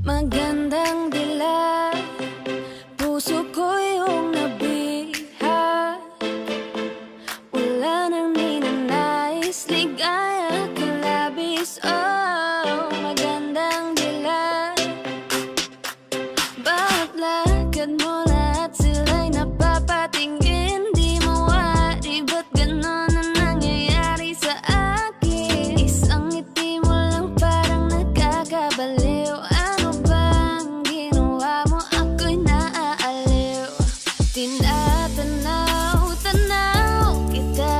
Magandang dilag, puso ko yung nabihag. Wala nang ninanais, ligaya ka labis. Oh, magandang dilag. Bakit lakad mo lahat sila'y napapatingin? Di mawari, ba't ganon ang nangyayari sa akin? Isang ngiti mo lang parang nakakabaliw. Ano bang ginawa mo? Ako'y naaaliw. Tinatanaw-tanaw kita,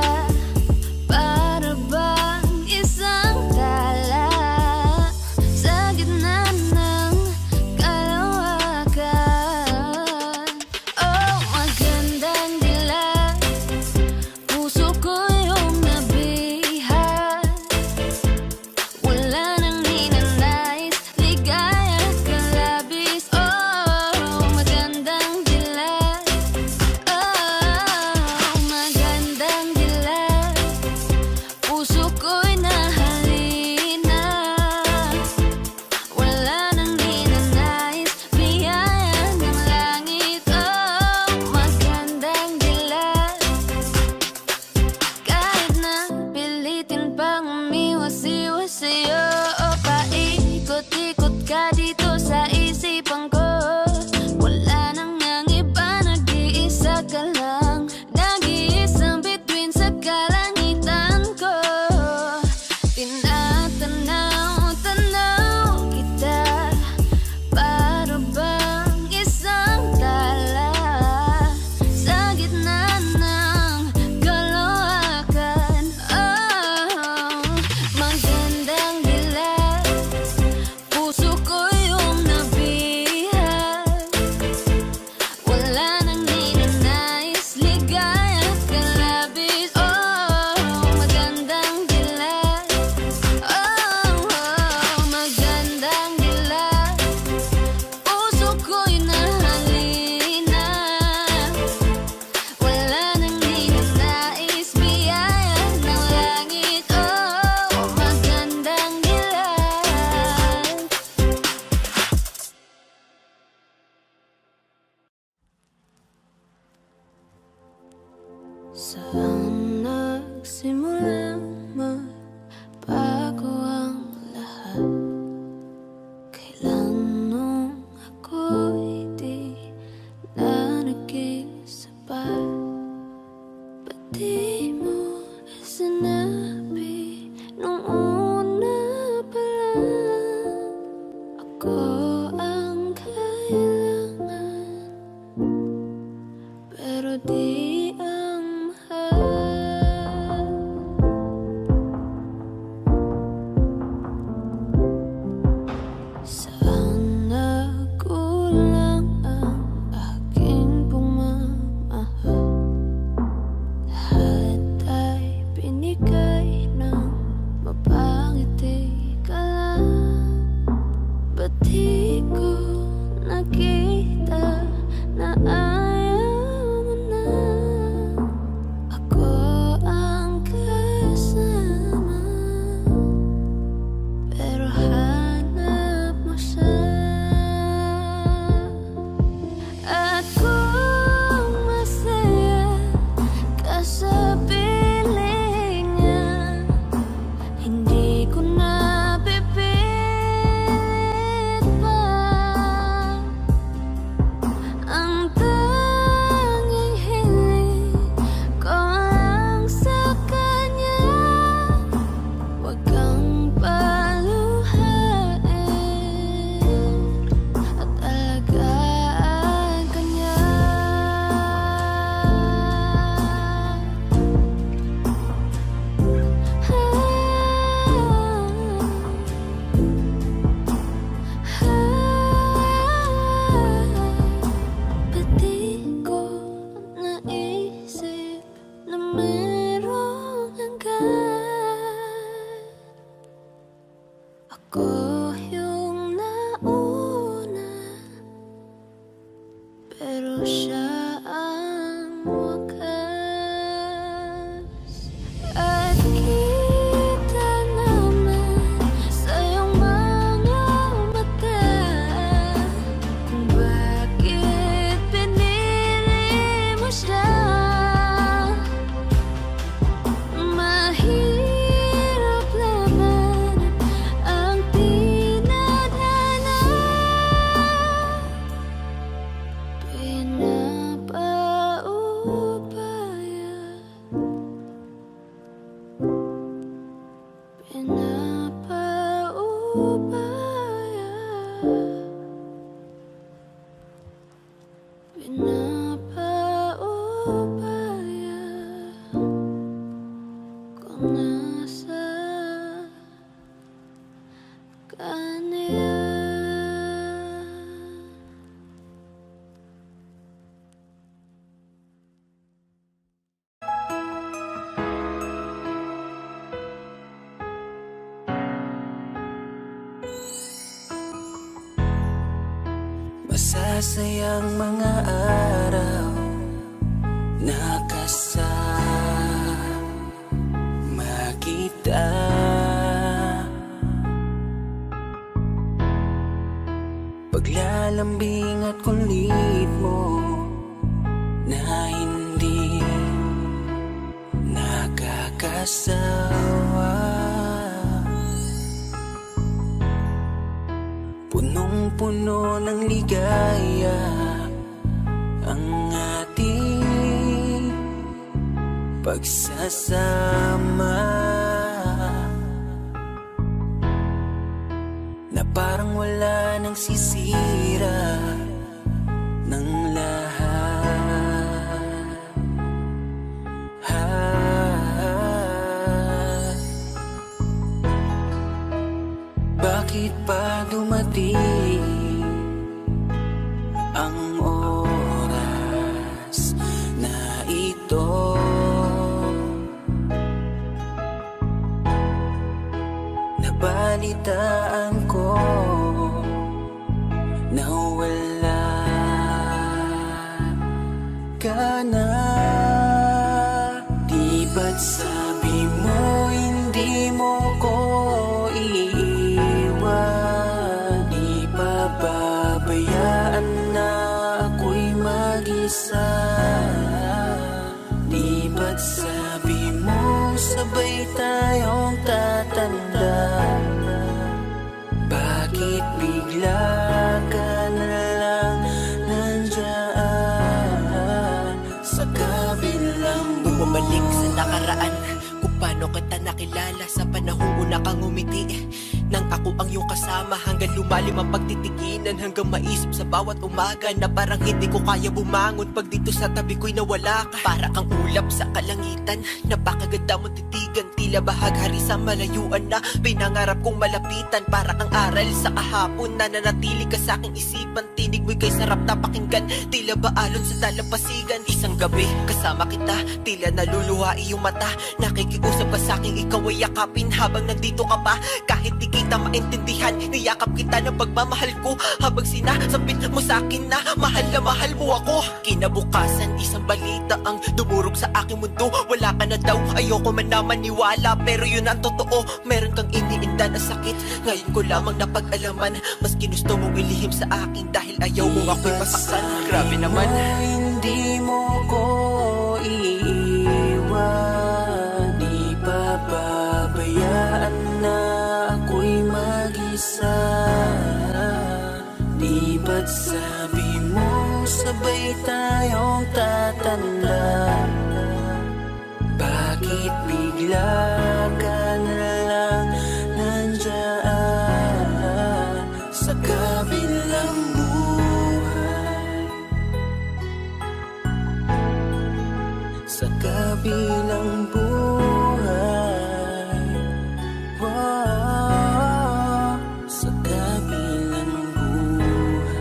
para bang isang tala sa gitna ng kalawakan. Oh, magandang dilag, puso ko yung nabihag. Wala nang ninanais, ligaya ka labis. Oh, magandang dilag. Oh, magandang dilag, puso ko'y nahalina. Wala nang ninanais, biyaya ng langit. Oh, magandang dilag. Kahit na pilitin pang umiwas-iwas sa'yo, o paikot-ikot ka dito sa isipan ko. Wala nang ang iba, nag-iisa ka lang. Nag-iisang bituin sa kalangitan ko. Tinatanaw-tanaw kita, para bang isang tala sa gitna ng kalawakan. Oh, magandang dilag, puso ko yung nabihag. Wala nang ninanais, ligaya ka labis. Oh, magandang dilag. Oh, magandang dilag, puso ko'y nahalina. Wala nang ninanais, biyaya ng langit. Oh, magandang dilag. Saan nagsimulang magbago ang lahat? Kailan nung ako'y di na naging sapat? Ba't di mo sinabi nung una pa lang? Ako ang kailangan, pero di ang mahal. Saan nagkulang ang aking pagmamahal? Lahat ay binigay ng mapangiti ka lang. Ba't di ko nakita na ayaw mo na? Ako ang kasama, pero hanap mo siya. At kung masaya ka sa piling niya, hindi ko na pipilit pa. Ang tanging hiling ko lang sa kanya, huwag kang paluhain at alagaan ka niya. Ba't di ko naisip na merong hanggan? Ako yung nauna, pero siya ang wakas. At kita naman sa iyong mga mata Nagsasayang mga araw nakasama kita. Paglalambing at kulit mo na hindi nakakasawa. Punong-puno ng ligaya ang ating pagsasama, na parang wala nang sisira ng lahat. Bakit pa dumating ang oras na ito? Nabalitaan ko na wala ka na. Di ba't sabi mo hindi mo ko iiwan? Di pa babayaan na ako'y mag-isa? Di ba't sabi mo sabay tayong tatanda? Bakit bigla ka na lang nandyan sa kabilang buhay? Bumalik sa nakaraan, kung paano kita nakilala sa panahong una kang umiti. Nang ako ang iyong kasama, hanggang lumalim ang pagtitiginan, hanggang maisip sa bawat umaga na parang hindi ko kaya bumangon pag dito sa tabi ko'y nawala ka. Para kang ulap sa kalangitan, napakaganda mong titigan, tila bahaghari sa malayuan na pinangarap kong malapitan. Para kang aral sa kahapon na nanatili ka sa aking isipan, tinig mo'y kay sarap na pakinggan, tila ba alon sa dalampasigan. Isang gabi kasama kita, tila naluluha iyong mata, nakikiusap ka sa aking ikaw ay yakapin habang nandito ka pa. Kahit di kita maintindihan, niyakap kita ng pagmamahal ko, habang sinasabit mo sa akin na mahal mo ako. Kinabukasan, isang balita ang dumurog sa aking mundo. Wala ka na daw, ayoko man na maniwala, pero yun ang totoo. Meron kang iniinda na sakit, ngayon ko lamang napag-alaman. Mas ginusto mong ilihim sa akin dahil ayaw mong ako'y masaktan. Grabe naman. Hindi mo ko iiwan, di pa babayaan na ako'y mag-isa. Di ba't sabi mo sabay tayong tatanda? Bakit bigla ka na lang nandyan sa kabilang buhay? Sa kabilang buhay, wow, sa kabilang buhay.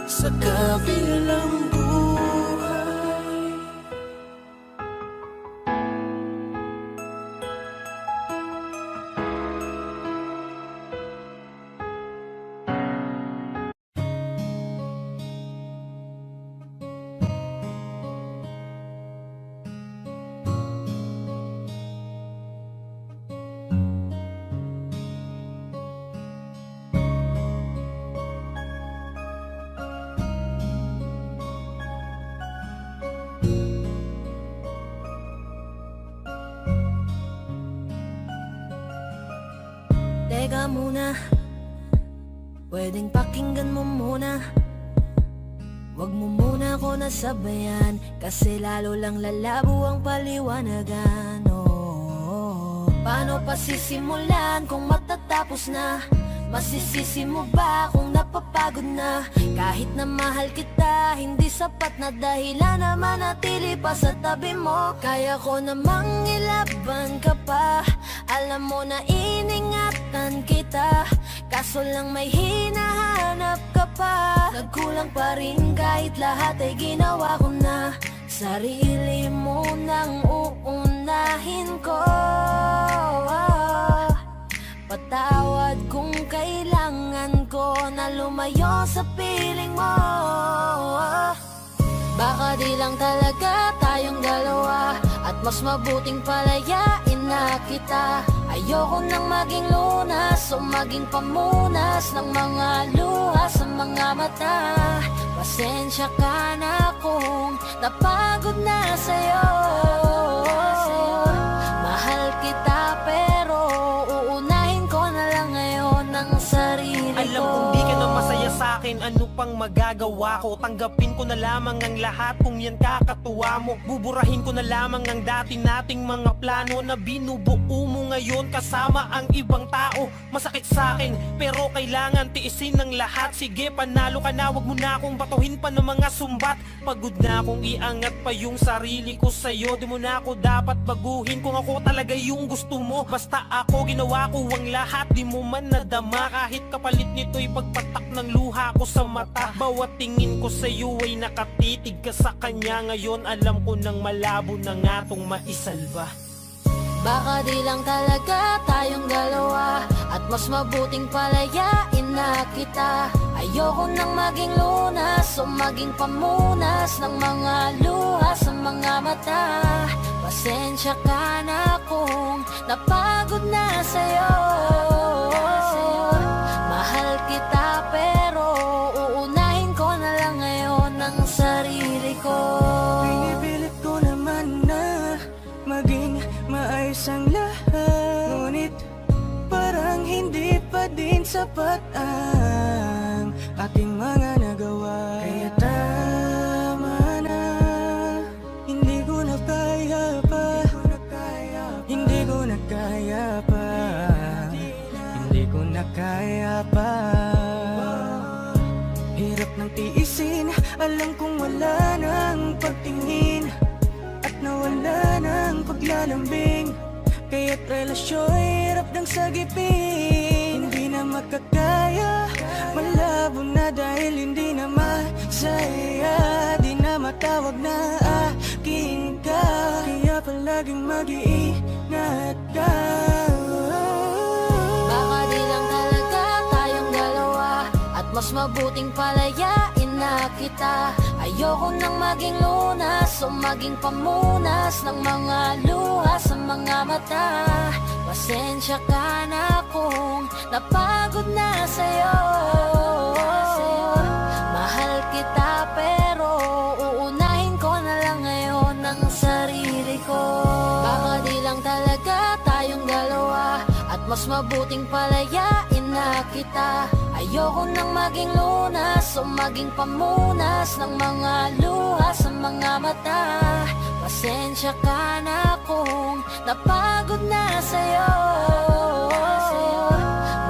Sa kabilang buhay. Teka muna, pwedeng pakinggan mo muna. Wag mo muna ako nasabayan, kasi lalo lang lalabo ang paliwanagan. Oh, paano pa sisimulan kung matatapos na? Masisisi mo ba kung napapagod na? Kahit na mahal kita, hindi sapat na dahilan na manatili pa sa tabi mo. Kaya ko namang ilaban ka pa, alam mo na iningatan kita, kaso lang may hinahanap ka pa. Nagkulang pa rin kahit lahat ay ginawa ko na. Sarili mo nang uunahin ko. Patawad kung kailangan ko na lumayo sa piling mo. Baka di lang talaga tayong dalawa, at mas mabuting palayain na kita. Ayoko nang maging lunas o maging pamunas ng mga luha sa mga mata. Pasensya ka na kung napagod na sa'yo. Mahal kita pero uunahin ko na lang ngayon ang sarili ko. Alam kong di ka na masaya sa'kin, ano pang magagawa ko? Tanggapin ko na lamang ang lahat kung yan kakatuwa mo. Buburahin ko na lamang ang dati nating mga plano na binubuo mo ngayon kasama ang ibang tao. Masakit sa'kin pero kailangan tiisin ng lahat. Sige, panalo ka na, wag mo na akong batuhin pa ng mga sumbat. Pagod na akong iangat pa yung sarili ko sa'yo. Di mo na ako dapat baguhin kung ako talaga yung gusto mo. Basta ako, ginawa ko ang lahat, di mo man nadama. Kahit kapalit nito'y pagpatak ng luha ko sa mata. Bawat tingin ko sa'yo ay nakatitig ka sa kanya. Ngayon alam ko nang malabo na nga tong maisalba. Baka di lang talaga tayong dalawa, at mas mabuting palayain na kita. Ayoko nang maging lunas o maging pamunas ng mga luha sa mga mata. Pasensya ka na kung napagod na sa'yo. Mahal kita pero uunahin ko na lang ngayon ang sarili ko. Pinipilit ko naman na maging maayos ang lahat, ngunit parang hindi pa din sapat ang aking mga nagawa. Kaya tama na, hindi ko na kaya pa, hindi ko na kaya pa, hindi ko na kaya pa. Hirap ng tiisin, alam kong wala nang pagtingin at nawala ng paglalambing. Kaya't relasyo'y hirap ng sagipin. Hindi na makakaya, malabo na dahil hindi na masaya. Di na matawag na akin ka, kaya palaging mag-iingat ka. Baka di lang talaga tayong dalawa, at mas mabuting palayain na kita. Ayoko nang maging lunas o maging pamunas ng mga luha sa mga mata. Pasensya ka na kung napagod na sa'yo. Mahal kita pero uunahin ko na lang ngayon ang sarili ko. Baka di lang talaga tayong dalawa, at mas mabuting palayain na kita. Ayoko nang maging lunas o maging pamunas ng mga luha sa mga mata. Pasensya ka na kung napagod na sa'yo.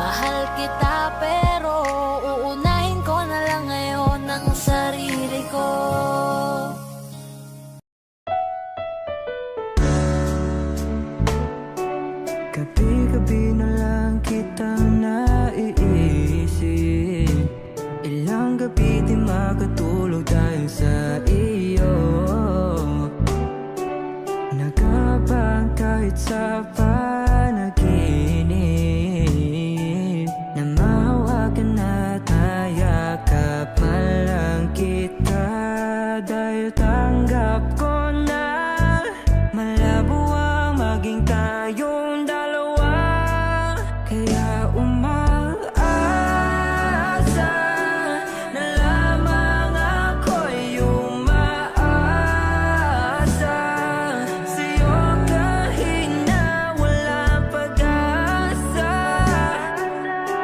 Mahal kita pero uunahin ko na lang ngayon ang sarili ko. Gabi-gabi na lang kitang naiisip. Ilang gabi di makatulog dahil sa iyo. Nagabang kahit sa panaginip, na mahawakan at hayakap man lang kita. Dahil tanggap ko na malabo ang maging tayong dalawa. Kaya umaasa na lamang ako'y umaasa sa'yo kahit na walang pag-asa.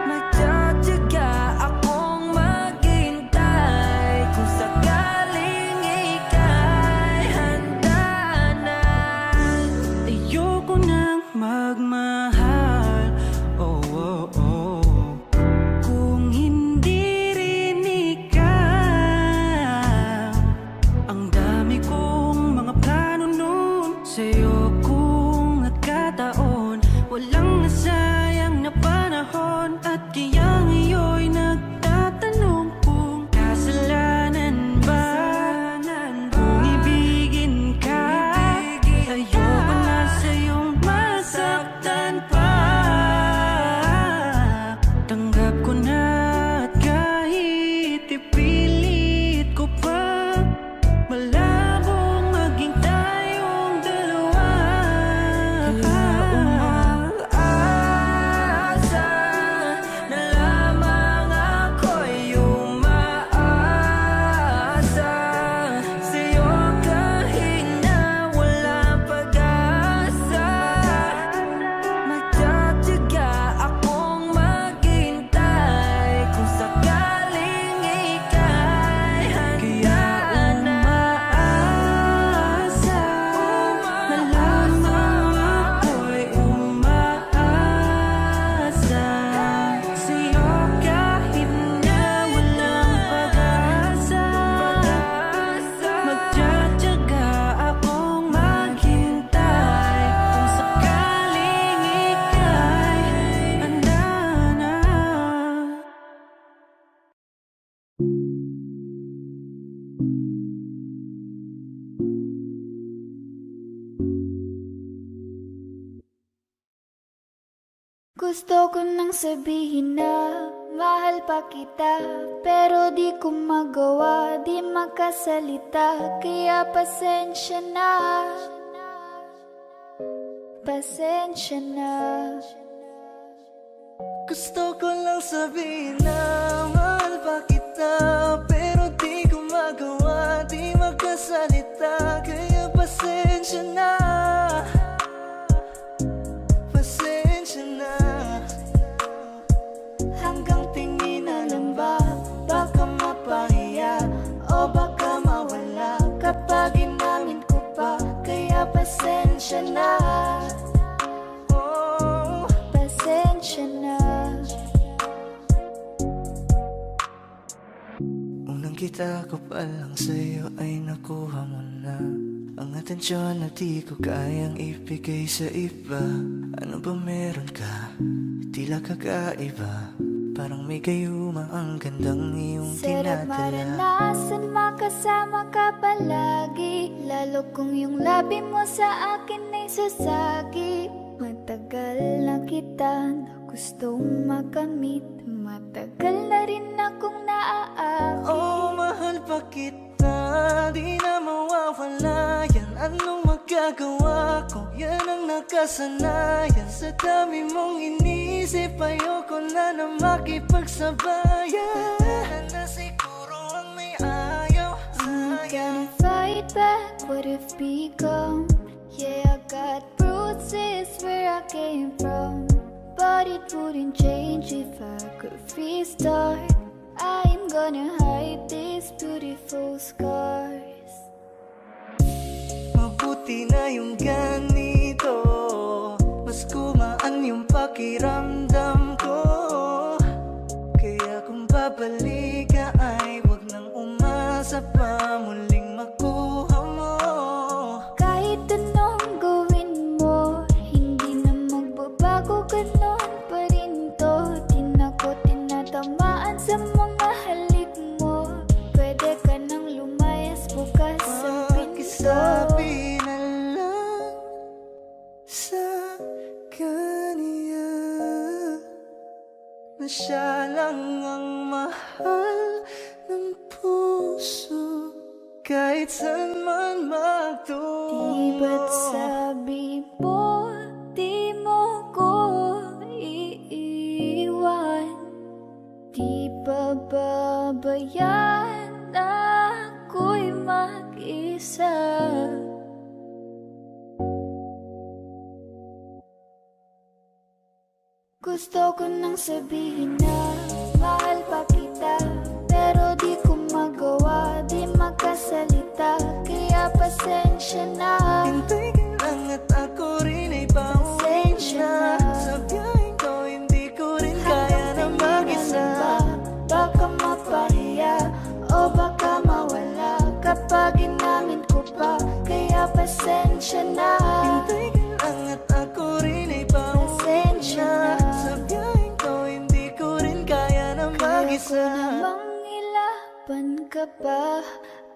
Magtsatsaga akong maghintay kung sakaling ika'y Gusto ko nang sabihin na mahal pa kita, pero di ko magawa, di makasalita. Kaya pasensya na, pasensya na. Gusto ko lang sabihin na mahal pa kita, pero di ko magawa, di magkasalita. Kaya pasensya na, pasensya na. Hanggang tingin na lang ba, baka mapahiya o baka mawala kapag inamin ko pa. Kaya pasensya na, oh, pasensya na. Unang kita ko pa lang sa'yo ay nakuha mo na ang atensyon na di ko kayang ibigay sa iba. Ano ba meron ka? Tila kakaiba, parang may gayuma ang gandang iyong Sarap tinatala. maranasan, makasama ka palagi, lalo kung yung labi mo sa akin ay sasagi. Matagal na kita na gustong makamit, matagal na rin akong naaakit. Oh, mahal pa kita, di na mawawala yan. Anong magagawa ko? Yan ang nakasanayan. Sa dami mong inisip, ayoko na na makipagsabayan. Na siguro ang may ayaw I'm sa'yo. gonna fight back what if become. Yeah, I got bruises where I came from, but it wouldn't change if I could restart. I'm gonna hide these beautiful scars. Mabuti na yung ganito, mas gumaan yung pakiramdam ko. Kaya kung babalik ka ay wag nang umasa pa muling makuha mo. Kahit anong gawin mo, hindi na magbabago, ganon pa rin to. Di na ko tinatamaan sa mga halik mo. Pwede ka nang lumayas bukas ang pinto. Pakisabi na lang sa kanya na siya lang ang mahal ng puso, kahit saan man magtungo. Di ba't sabi mo, di mo ko iiwan? Di ba babayaan ako'y mag-isa? Gusto ko nang sabihin na mahal pa kita, pero di ko magawa, di makasalita. Kaya pasensya na, Hintay ka lang at ako rin ay pauwi pasensya na. na. Sa biyaheng to hindi ko rin kaya na mag-isa. Baka mapahiya o baka mawala kapag inamin ko pa. Kaya pasensya na, Hintay ka lang at ako rin ay pauwi pasensya na. na. Sa biyaheng to hindi ko rin kaya na Kaya ko mag-isa. namang ilaban ka pa,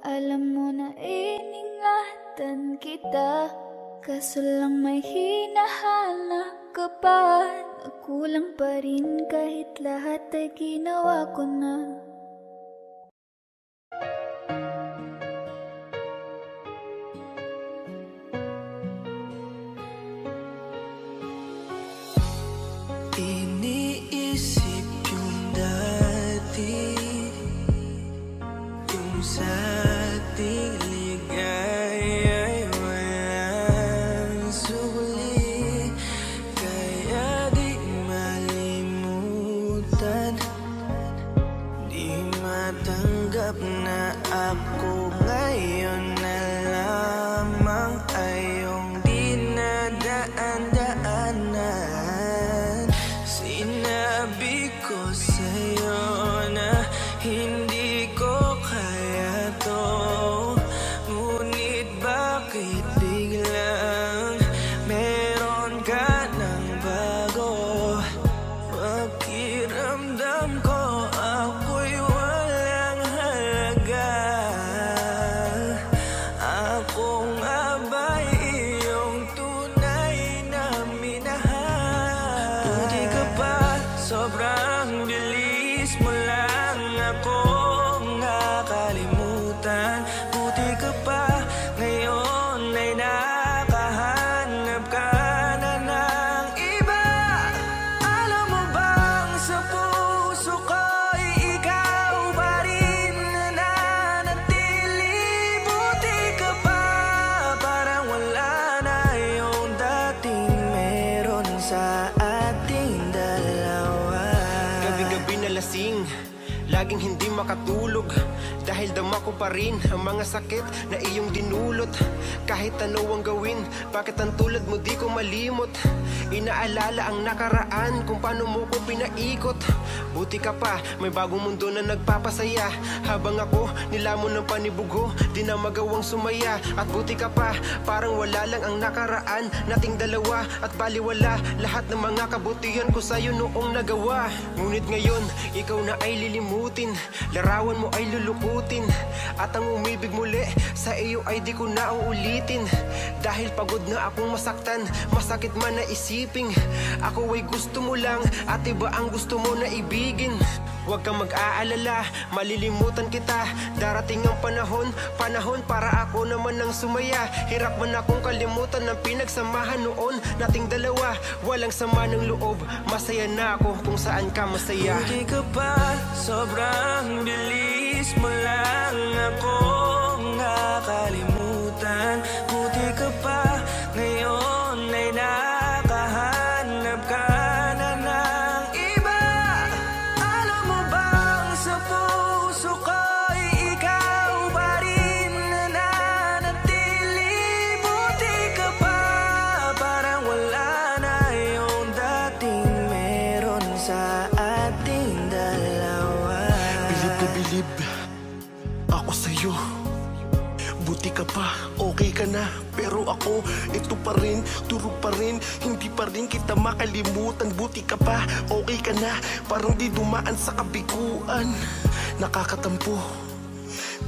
alam mo na iningatan kita. Kaso lang may hinahanap ka pa, nagkulang pa rin kahit lahat ay ginawa ko na. Iniisip yung dati, kung sa ating ligaya'y walang suli. Kaya di malimutan, di laging hindi makatulog dahil dama ko pa rin ang mga sakit na iyong dinulot. Kahit ano ang gawin, bakit ang tulad mo di ko malimot? Inaalala ang nakaraan kung paano mo ko pinaikot. Buti ka pa, may bagong mundo na nagpapasaya. Habang ako nilamon ng panibugo, di na magawang sumaya. At buti ka pa, parang wala lang ang nakaraan nating dalawa. At baliwala lahat ng mga kabutihan ko sa'yo noong nagawa. Ngunit ngayon, ikaw na ay lilimutin, larawan mo ay lulukutin, at ang umibig muli sa iyo ay di ko na uulitin. Dahil pagod na akong masaktan, masakit man na isiping ako ay gusto mo lang at iba ang gusto mo na ibigin. Huwag kang mag-aalala, malilimutan kita. Darating ang panahon para ako naman ang sumaya. Hirap man akong kalimutan ng pinagsamahan noon nating dalawa. Walang sama ng loob, masaya na ako kung saan ka masaya. Buti ka pa, sobrang bilis mo lang akong nakalimutan. Buti ka pa, ngayon ay nakahanap ka na ng iba. Alam mo bang sa puso ko'y ikaw pa rin nananatili? Buti ka pa, parang wala na yung dating meron sa ating dalawa. Bilib na bilib ako sa'yo. Buti ka pa, okay ka na. Pero ako, ito pa rin, turog pa rin. Hindi pa rin kita makalimutan. Buti ka pa, okay ka na. Parang di dumaan sa kabiguan. Nakakatampo,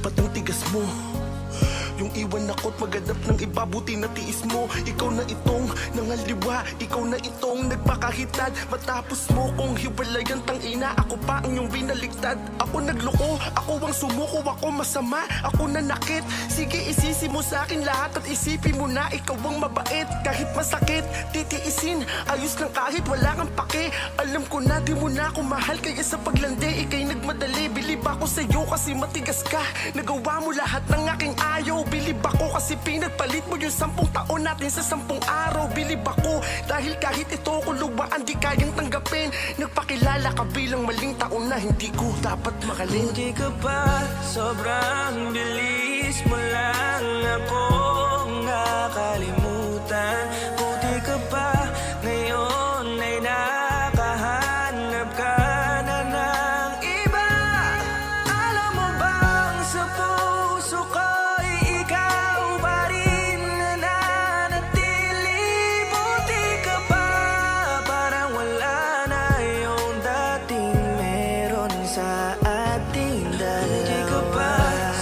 ba't ang tigas mo? Yung iwan ako't maghanap ng iba, buti na tiis mo. Ikaw na itong nangaliwa, ikaw na itong nagpakahitad. Matapos mo kong hiwalayan, tangina, ako pa ang iyong binaligtad. Ako nagloko, ako ang sumuko, ako masama, ako nanakit. Sige, isisi mo sa akin lahat at isipin mo na ikaw ang mabait. Kahit masakit, titiisin, ayos lang kahit wala kang pake. Alam ko na di mo na ako mahal, kaya sa paglandi ikay nagmadali. Bilib ako sa'yo kasi matigas ka, nagawa mo lahat ng aking ayaw. Bilib ako kasi pinagpalit mo yung 10 taon natin sa 10 araw. Bilib ako dahil kahit ito ko luwaan di kayang tanggapin. Nagpakilala ka bilang maling taon na hindi ko dapat makalin. Buti ka pa, sobrang bilis mo lang akong nakalimutan. Buti ka pa, ngayon ay nakahanap ka na ng iba. Alam mo bang sa puso ko'y ikaw pa rin nananatili? Buti ka pa, parang wala na yung dating meron sa ating dalawa. Buti ka pa,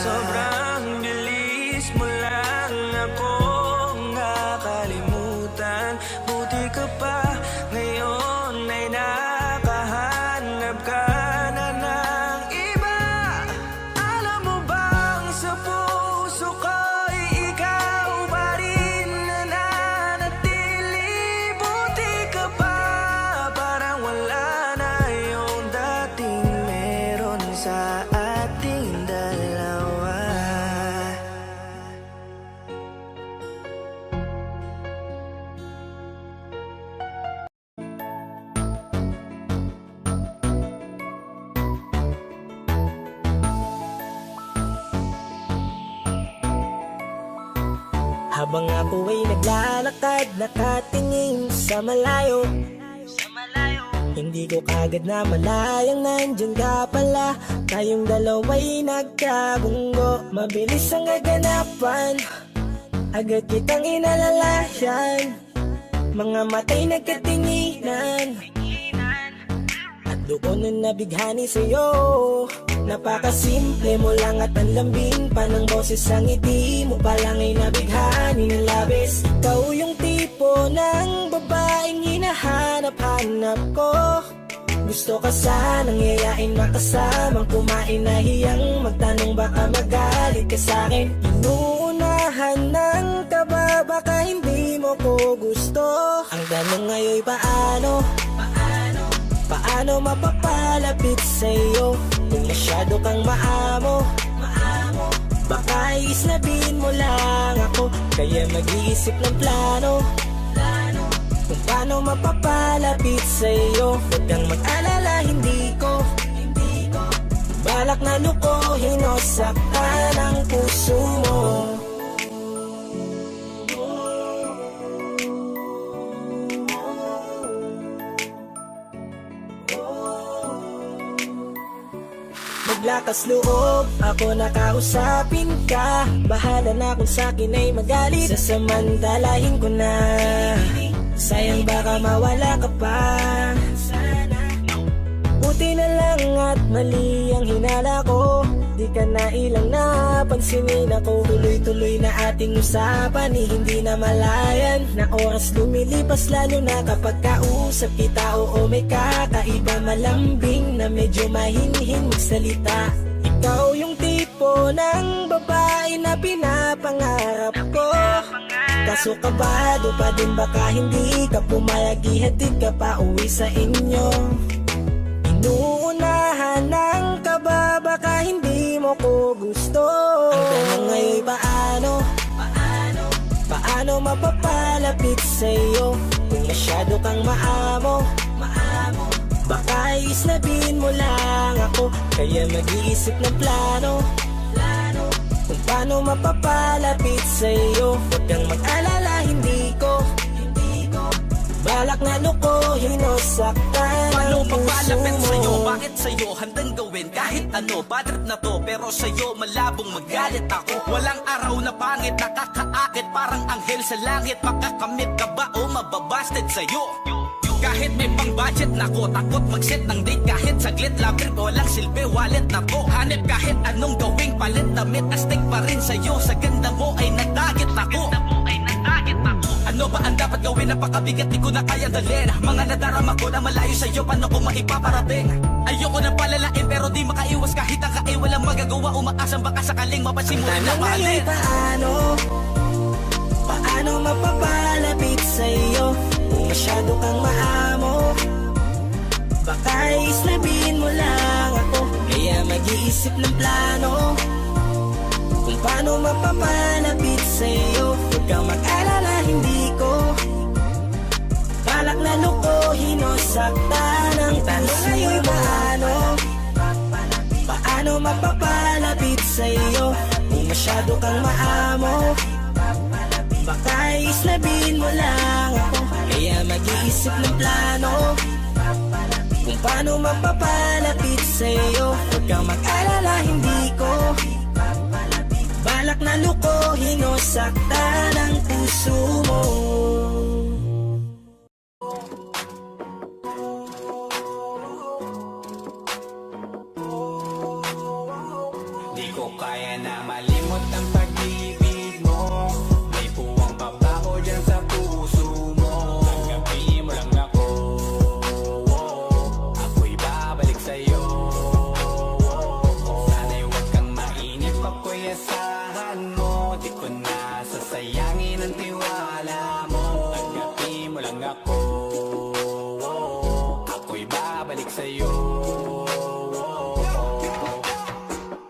sobrang bilis mo lang akong nakalimutan. Buti ka pa, ngayon ay nakahanap ka na ng iba. Alam mo bang sa puso ko'y ikaw pa rin nananatili? Buti ka pa, parang wala na yung dating meron sa ating dalawa. Habang ako ay naglalakad, nakatingin sa malayo, hindi ko kagad na malayang nandyan ka pala. Tayong dalawa'y nagkabunggo, mabilis ang gaganapan, agad kitang inalalayan. Mga matay nagkatinginan, at doon na nabighani sa'yo. Napakasimple mo lang at ang lambing pa ng boses, ang ngiti mo pa lang ay nabighani ng labis. Ikaw yung tipo ng babaeng hinahanap-hanap ko. Gusto ka sanang yayain, makasamang kumain, nahiyang magtanong baka magalit ka sa'kin. Inuunahan ng kaba, baka hindi mo ko gusto. Ang tanong ngayon paano? Paano mapapalapit sa'yo kung masyado kang maamo? Baka iisnabin mo lang ako, kaya mag-iisip ng plano kung paano mapapalapit sa'yo. Huwag kang mag-alala, hindi ko Balak na lukohin o saktan ang puso mo. Maglakas loob, ako nakausapin ka. Bahala na kung sa'kin ay magalit, sasamantalahin ko na. Sayang baka mawala ka pa. Buti na lang at mali ang hinala ko. Di ka na ilang napansinin ako. Tuloy-tuloy na ating usapan, hindi na malayan. Na oras lumilipas lalo na kapag kausap kita. Oo, may kakaiba, malambing na medyo mahinhin magsalita. Ikaw yung tipo ng babae na pinapangarap ko. Kaso kabado pa din baka hindi ka pumayag, ihatid ka pa uwi sa inyo. Inuunahan ng kaba, baka hindi mo ko gusto. Ang tanong ngayon paano mapapalapit sa'yo kung masyado kang maamo. Baka islabin mo lang ako, kaya mag-iisip ng plano kung paano mapapalapit sa'yo. Huwag kang mag-alala, hindi ko balak na lukohin o saktan Paano ang puso papalapit mo. sa'yo? Bakit sa'yo handang gawin kahit ano? Bad trip na to, pero sa'yo malabong magalit ako. Walang araw na pangit, nakakaakit parang anghel sa langit. Makakamit ka ba o mababasted sa'yo? Kahit may pang budget na ko, takot mag-set ng date. Kahit saglit lang trip, walang silbi, wallet na to. Hanip kahit anong gawing palit, damit astig pa rin sa'yo. Sa ganda mo ay nadagit ako. Ano ba ang dapat gawin? Napakabigat, di ko na kaya dalhin. Mga nadarama ko na malayo sa'yo, paano ko maipaparating? Ayoko na palalain pero di makaiwas kahit ang kain. Walang magagawa, umaasang baka sakaling mapasimulin na Tanong ngayon mahalin. paano mapapalapit sa'yo kung masyado kang maamo. Baka islabin mo lang ako, kaya mag-iisip ng plano kung paano mapapalapit sa'yo. Huwag kang mag-alala, hindi ko balak na lukohin o saktan ang tanong ngayon paano mapapalapit sa'yo kung masyado kang maamo. Baka islabin mo lang ako, kaya mag-iisip ng plano kung paano mapapalapit sa'yo. Huwag kang mag-alala, hindi ko balak na lukohin o saktan ang puso mo. Di ko kaya na malimot ang pag-ibig mo. May puwang pabaho dyan sa puso mo. Tanggapin mo lang ako, ako'y babalik sa'yo. Sana'y huwag kang mainip, ako'y asahan mo. Di ko na sasayangin ang tiwala mo. Tanggapin mo lang ako, ako'y babalik sa'yo.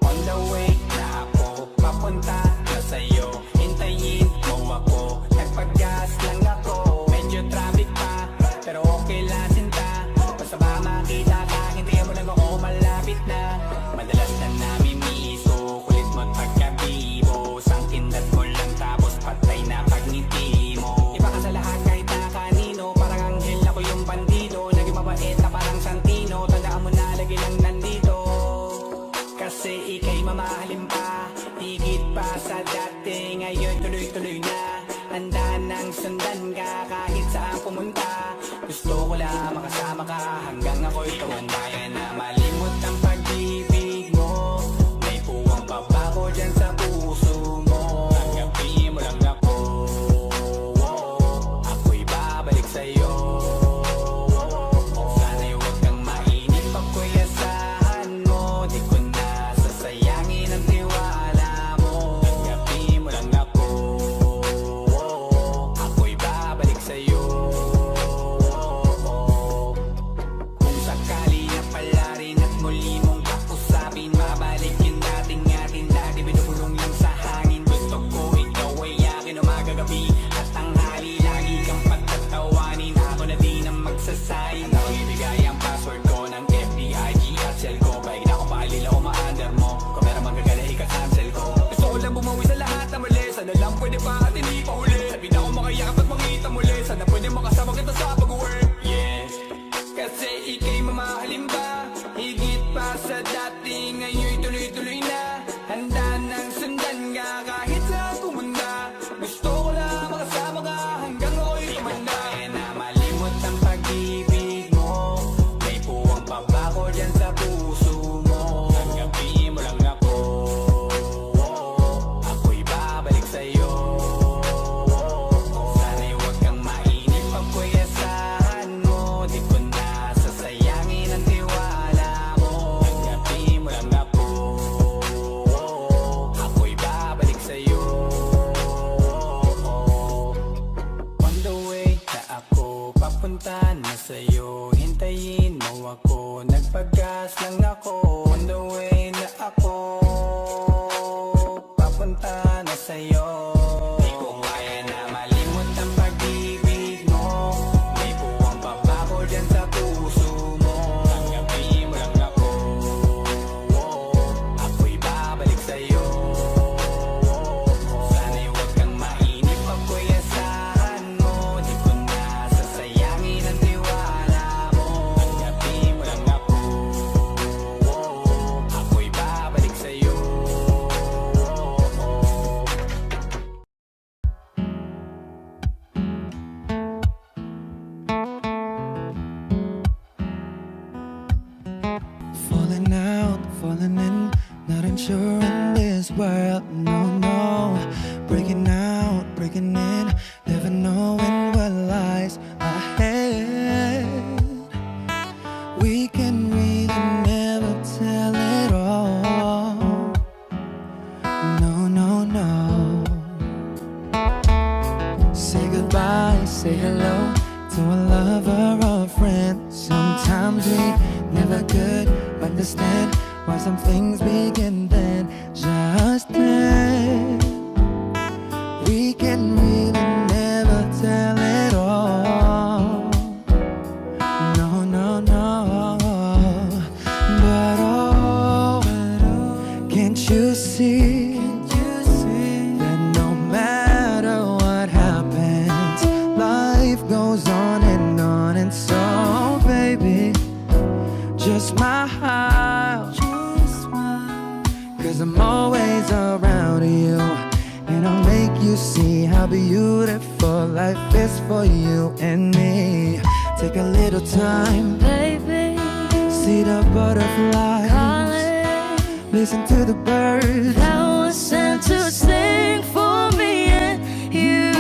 On the way na ako, papunta na sa'yo. Hintayin mo ako, nagpag-gas lang ako. Medyo traffic pa, pero okay lang sinta. Basta ba makita ka, hintayin mo lang ako, malapit na. Madalas na namimiso, kulit mo't pagkabibo. Sangkindat mo lang tapos patay na pagngiti mo. Iba ka sa lahat kahit na kanino, parang anghel ako yung bandido. Naging mabait na parang Santino, tandaan mo na lagi lang nandito. Kasi ika'y mamahalin pa, higit pa sa dati. Ngayon tuloy-tuloy na, handa nang sundan ka kahit saan pumunta. Gusto ko lang makasama ka hanggang ako'y tumanda na malimot ang pag-ibig mo. May puwang pabaho dyan sa puso mo. Tanggapin mo lang ako, ako'y babalik sa'yo. Sana'y huwag kang mainip, ako'y asahan mo. Di ko na sasayangin ang tiwala mo. Tanggapin mo lang ako, ako'y babalik sa'yo. Kung sakali na pala rin at lang pwede pa at hindi pa huli. Sabi na ako makayakap at makita muli. Sana pwede makasama kita sa pag-work. Yes, kasi ika'y mamahalin ba? Higit pa sa dati, ngayon'y tuloy-tuloy na. Handa nang sundan ka kahit saan pumunta. Gusto ko lang makasama ka hanggang ako'y tumanda. Di na malimot ang pag-ibig mo. May puwang pa ba ko dyan sa puso mo? Tanggapin mo lang ako. Ako'y babalik sa'yo. Sana'y huwag kang mainip pag ko'y asahan mo. Di ko na sasayangin ang tiwala mo. Tanggapin mo lang ako. Ako'y babalik sa'yo. On the way na ako, papunta na sa'yo. Hintayin mo ako, nagpagas lang ako. On the way na ako, papunta na sa'yo. Di ko kaya na malimot ang pag-ibig mo. May puwang pa ba ko dyan sa puso mo? Tanggapin mo lang ako. Ako'y babalik sa'yo. Sana'y huwag kang mainip pag ko'y asahan mo. Di ko na sasayangin ang tiwala mo. Tanggapin mo lang ako. Ako'y babalik sa'yo. Falling out, falling in, not unsure in this world, no, no. Breaking out, breaking in, never knowing what lies ahead. We can really never tell it all. No, no, no. Say goodbye, say hello to a lover or a friend. Sometimes we never could understand why some things begin then, just then. We can really never tell it all. No, no, no. But oh, can't you see that no matter what happens, life goes on and on, and so baby, just smile, 'cause I'm always around you, and I'll make you see how beautiful life is for you and me. Take a little time, Baby, see the butterflies, calling. listen to the birds. That was sent to sing for me and you.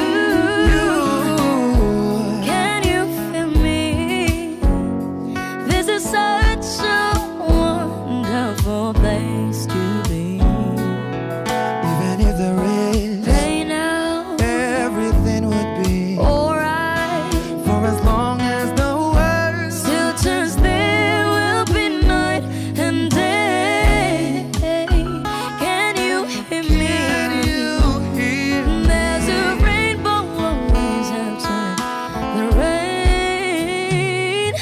Can you feel me? This is such a wonderful place to be. Even if there is Hey now, everything would be alright. for as long as the world Still turns, there will be night and day. Can you hear me? you hear. There's a rainbow always after the rain.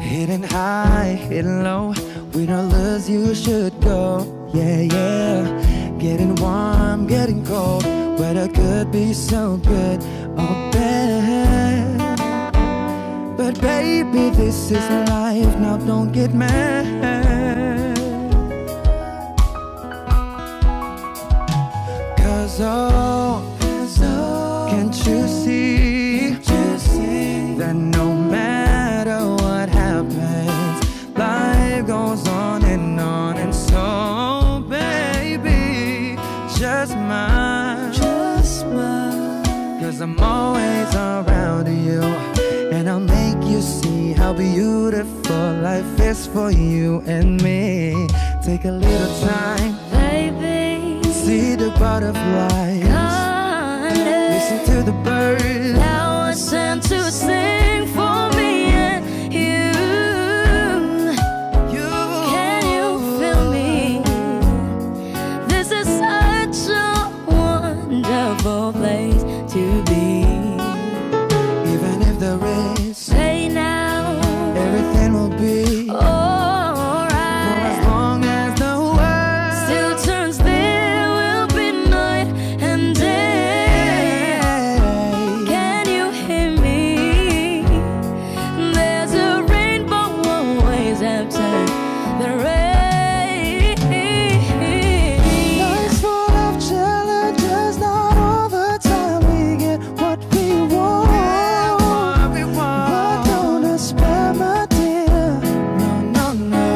Hidden high, hidden low, with all us you should go. Yeah, yeah. Getting warm, getting cold, weather could be so good or bad. But baby, this is life, now don't get mad. Cause oh, can't you see that no matter what happens, life goes on, and so baby, just smile, 'cause I'm always around you, and I'll make you see how beautiful life is for you and me. Take a little time, Baby, see the butterflies, calling. listen to the birds. That was sent to sing for me and you. Can you feel me? This is such a wonderful place to be. Even if there is Say now, everything will be alright. the rain. Life's full of challenges, not all the time we get what we want. But don't despair, my dear. No, no, no.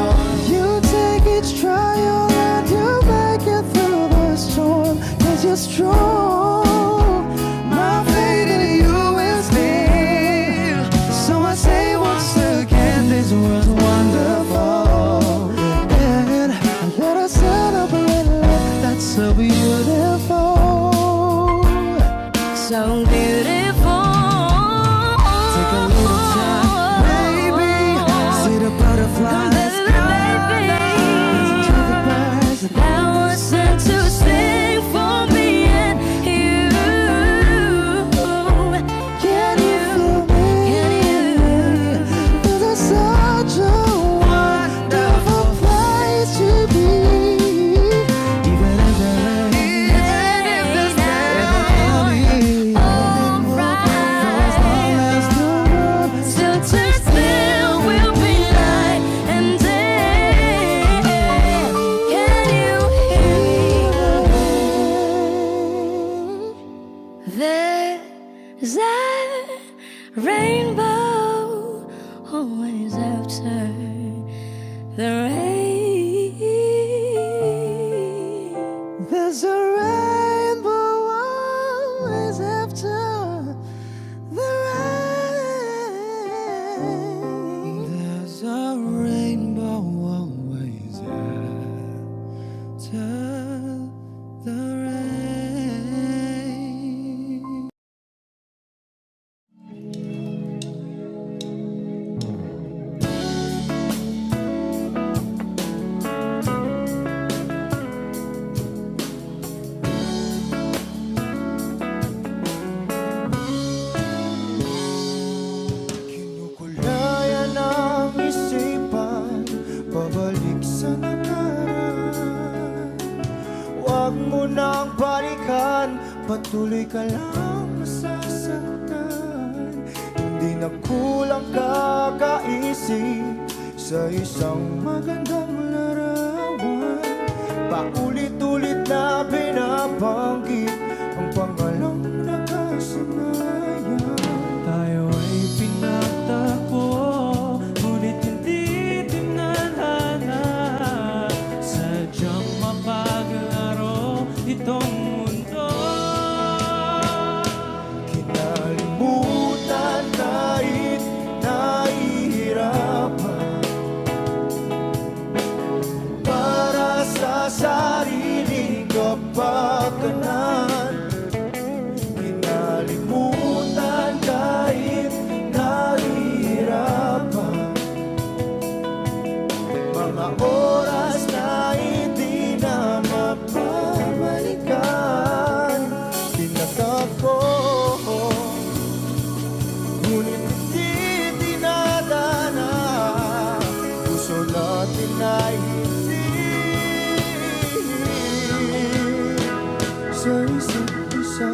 You take each trial and you make it through the storm, 'cause you're strong. My faith in you is near. So I say once again, this was wonderful. And let us celebrate life that's so beautiful. So beautiful. Take a little time, baby. See the butterflies. That was sent to sing for me and you. Can you feel me? This is such a wonderful place to be. Even if the rain, still turn still will be night and day. Can you hear me? There's a rainbow always after the rain. there's a rainbow always after the rain. There's a rainbow always after the rain. Kinukulayan ang isipan, pabalik sa nakaraan. Huwag mo nang balikan, patuloy ka lang masasaktan. Hindi na kulang kakaisip sa isang magandang larawan. Paulit-ulit na binabanggit ang pangalang nakasanayan. Tayo ay pinagtagpo, ngunit hindi tinadhana. Sadyang mapaglaro itong mundo. Kinalimutan kahit nahihirapan, para sa sariling kapakanan. Kinalimutan kahit nahihirapan, mga oras na hindi na mapabalikan. Tinatako, ngunit hindi tinadana. Puso natin ay hindi sa isa't isa.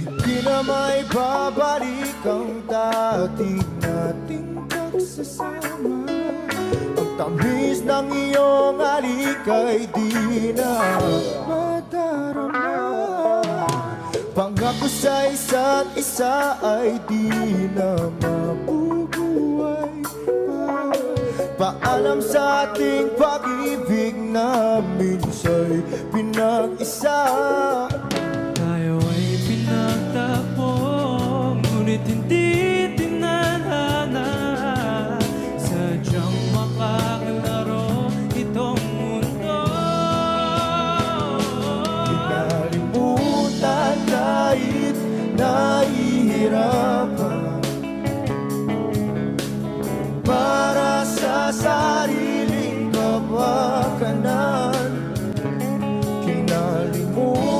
Hindi na may babalik ang dati nating pagsasama. Ang tamis ng iyong halik ay di na madarama. Pangako sa isa't isa ay di na mabubuhay pa. Paalam sa ating pag-ibig na minsa'y pinag-isa. Tayo ay pinagtagpo, ngunit hindi tinadhana. Sadyang makakalaro itong mundo. Kinalimutan kahit nahihirapan, para sa sariling kapakanan. Kinalimutan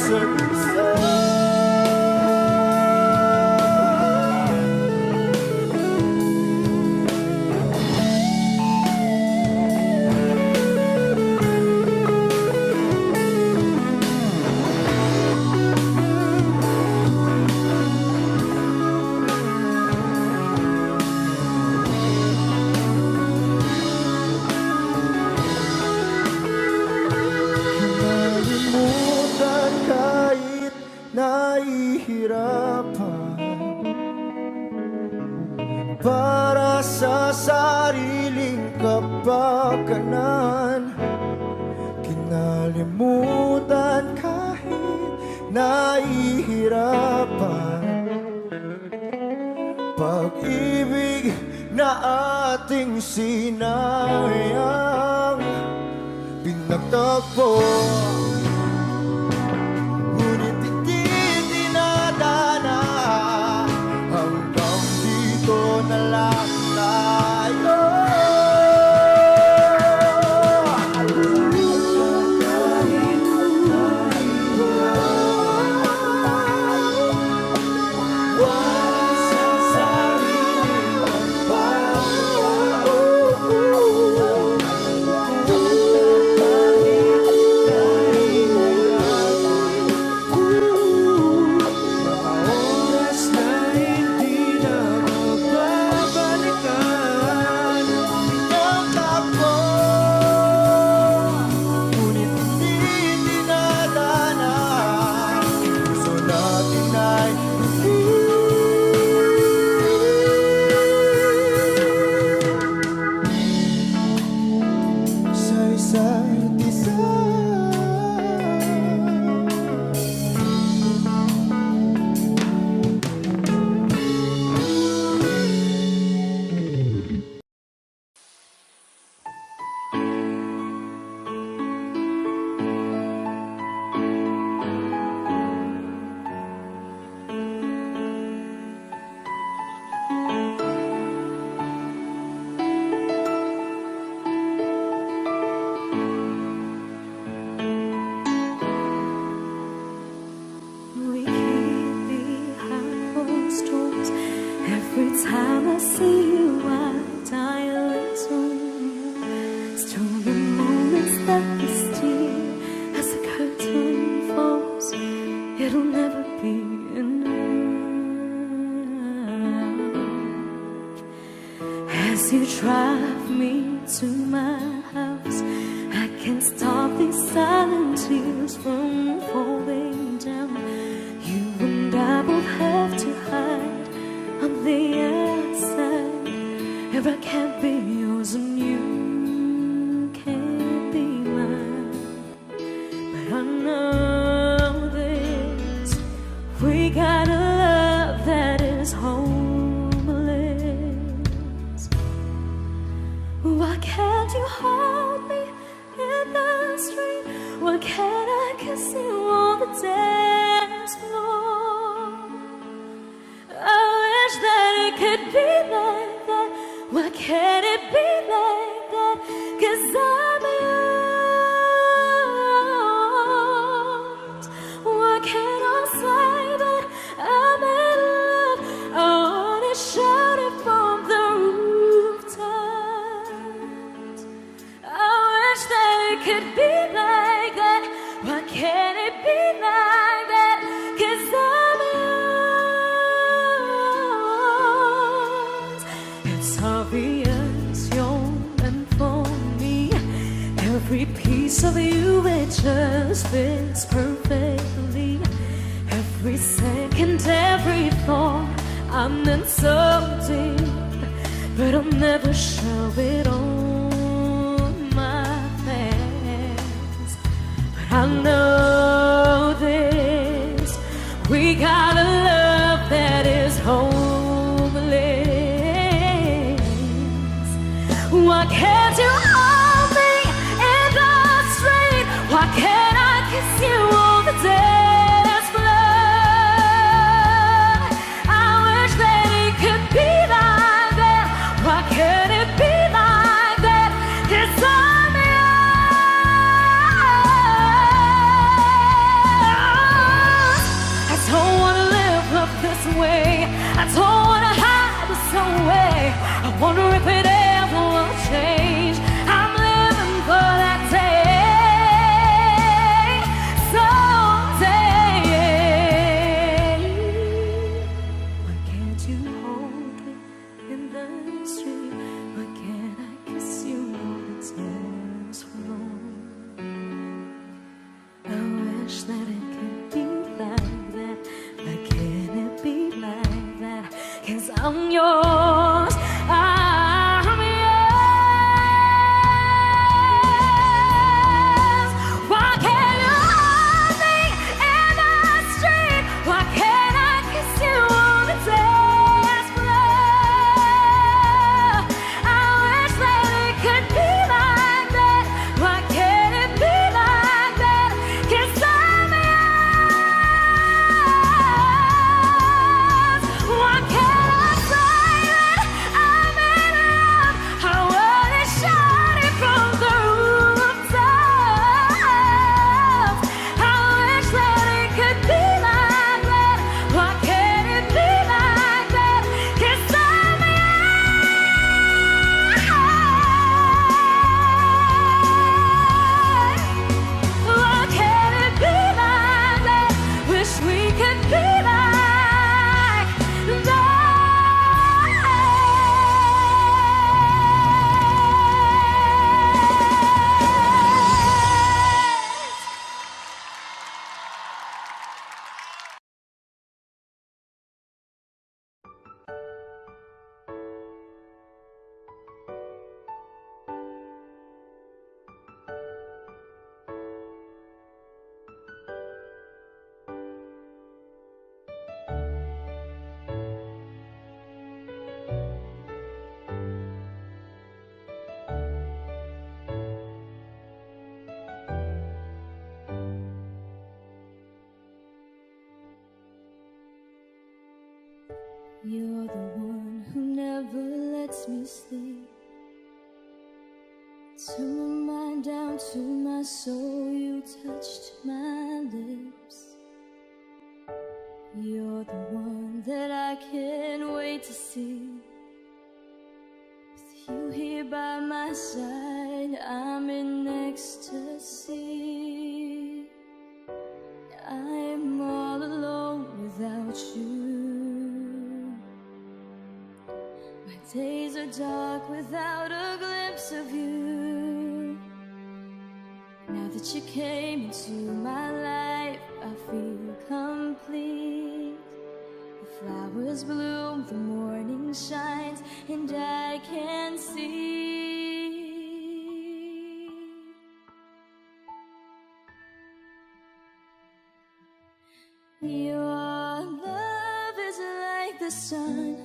isa't isa. Nalimutan kahit nahihirapan para sa sariling kapakanan. Kinalimutan kahit nahihirapan pag-ibig na ating sinayang pinagtagpo. Ngunit hindi dinadana, hanggang dito na lang tayo. Every time I see you, I die a little. Still the moments that we steal as the curtain falls. It'll never be enough. As you drive me to my house, I can't stop these silent tears from falling down. You and I both have to hide on the outside, if I can't be yours and you can't be mine. But I know this, we got a love that is homeless. Why can't you hold me in the street? Why can't I kiss you on the dance floor? I wish that it could be like that. Why can't it be like that? 'Cause I'm yours. Why can't I say that I'm in love? I wanna shout it from the rooftops. I wish that it could be like that. Why can't it be like that? 'Cause I'm yours. It's obvious you're meant for me. Every piece of you, it just fits perfectly. Every second, every thought, I'm in so deep, but I'll never show it on my face. But I know this, we got a love that is homeless. Why can't you hold me in the street? Why can't I kiss you on the dance floor? I wish that it could be like that. Why can't it be like that? 'Cause I'm yours. I'm yours, I'm yours. Why can't you hold me in the street? Why can't I kiss you on the dance floor? I wish that it could be like that. Why can't it be like that? 'Cause I'm yours. Why can't I say that I'm in love? I wanna shout it from the rooftops. I wish that it could be like that. Why can't it be like that? 'Cause I'm yours. Why can't it be like that? Wish we could be like that. You're the one who never lets me sleep. Turn my mind down to my soul, you touched my lips. You're the one that I can't wait to see. With you here by my side, I'm in ecstasy. I'm all alone without you. My days are dark without a glimpse of you. Now that you came into my life, I feel complete. The flowers bloom, the morning shines, and I can see. Your love is like the sun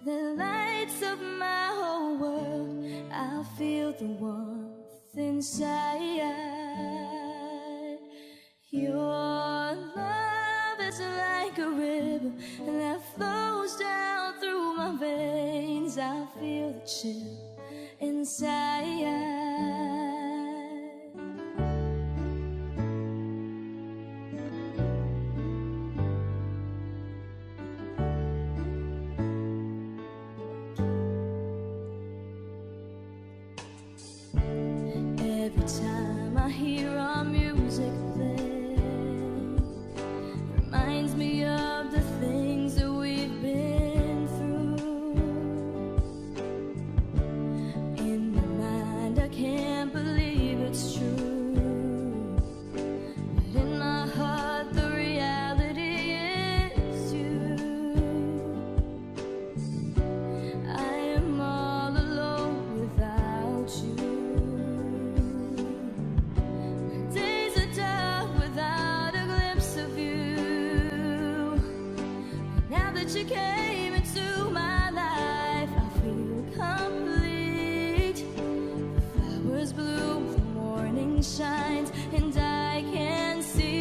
that lights up my whole world. I feel the warmth inside. Your love is like a river that flows down through my veins. I feel the chill inside. Every time I hear our music play, reminds me of the things that we've been through. In my mind, I can't believe it's true, but in my heart, the reality is you. I am all alone without you. Days are dark without a glimpse of you. Now that you came into my life, I feel complete. The flowers bloom, the morning shines, and I can see.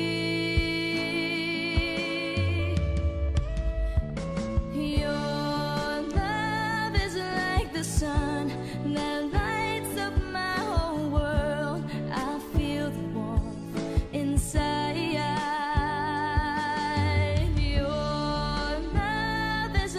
Your love is like the sun that lights up my whole world. I feel the warmth inside. Your love is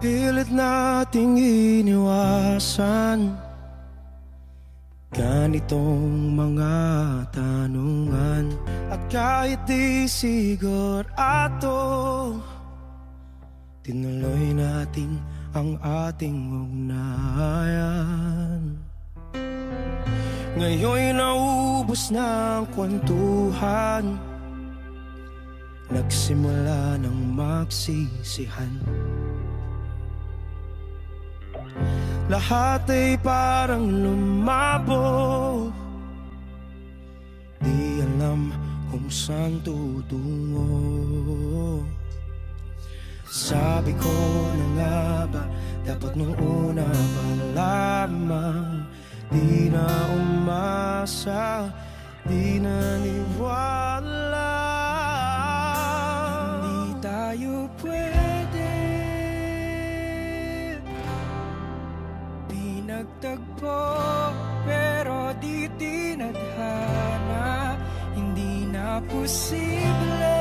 Pilit nating iniwasan ganitong mga tanungan. At kahit di sigurado, tinuloy natin ang ating ugnayan. Ngayon'y naubos na ang kwentuhan, nagsimula ng magsisihan. Lahat ay parang lumabo, di alam kung saan tutungo. Sabi ko na nga ba, dapat nung una pa lamang, di na umasa, di naniwala. Hindi tayo pwede pinagtagpo, pero di tinadhana. Hindi na posible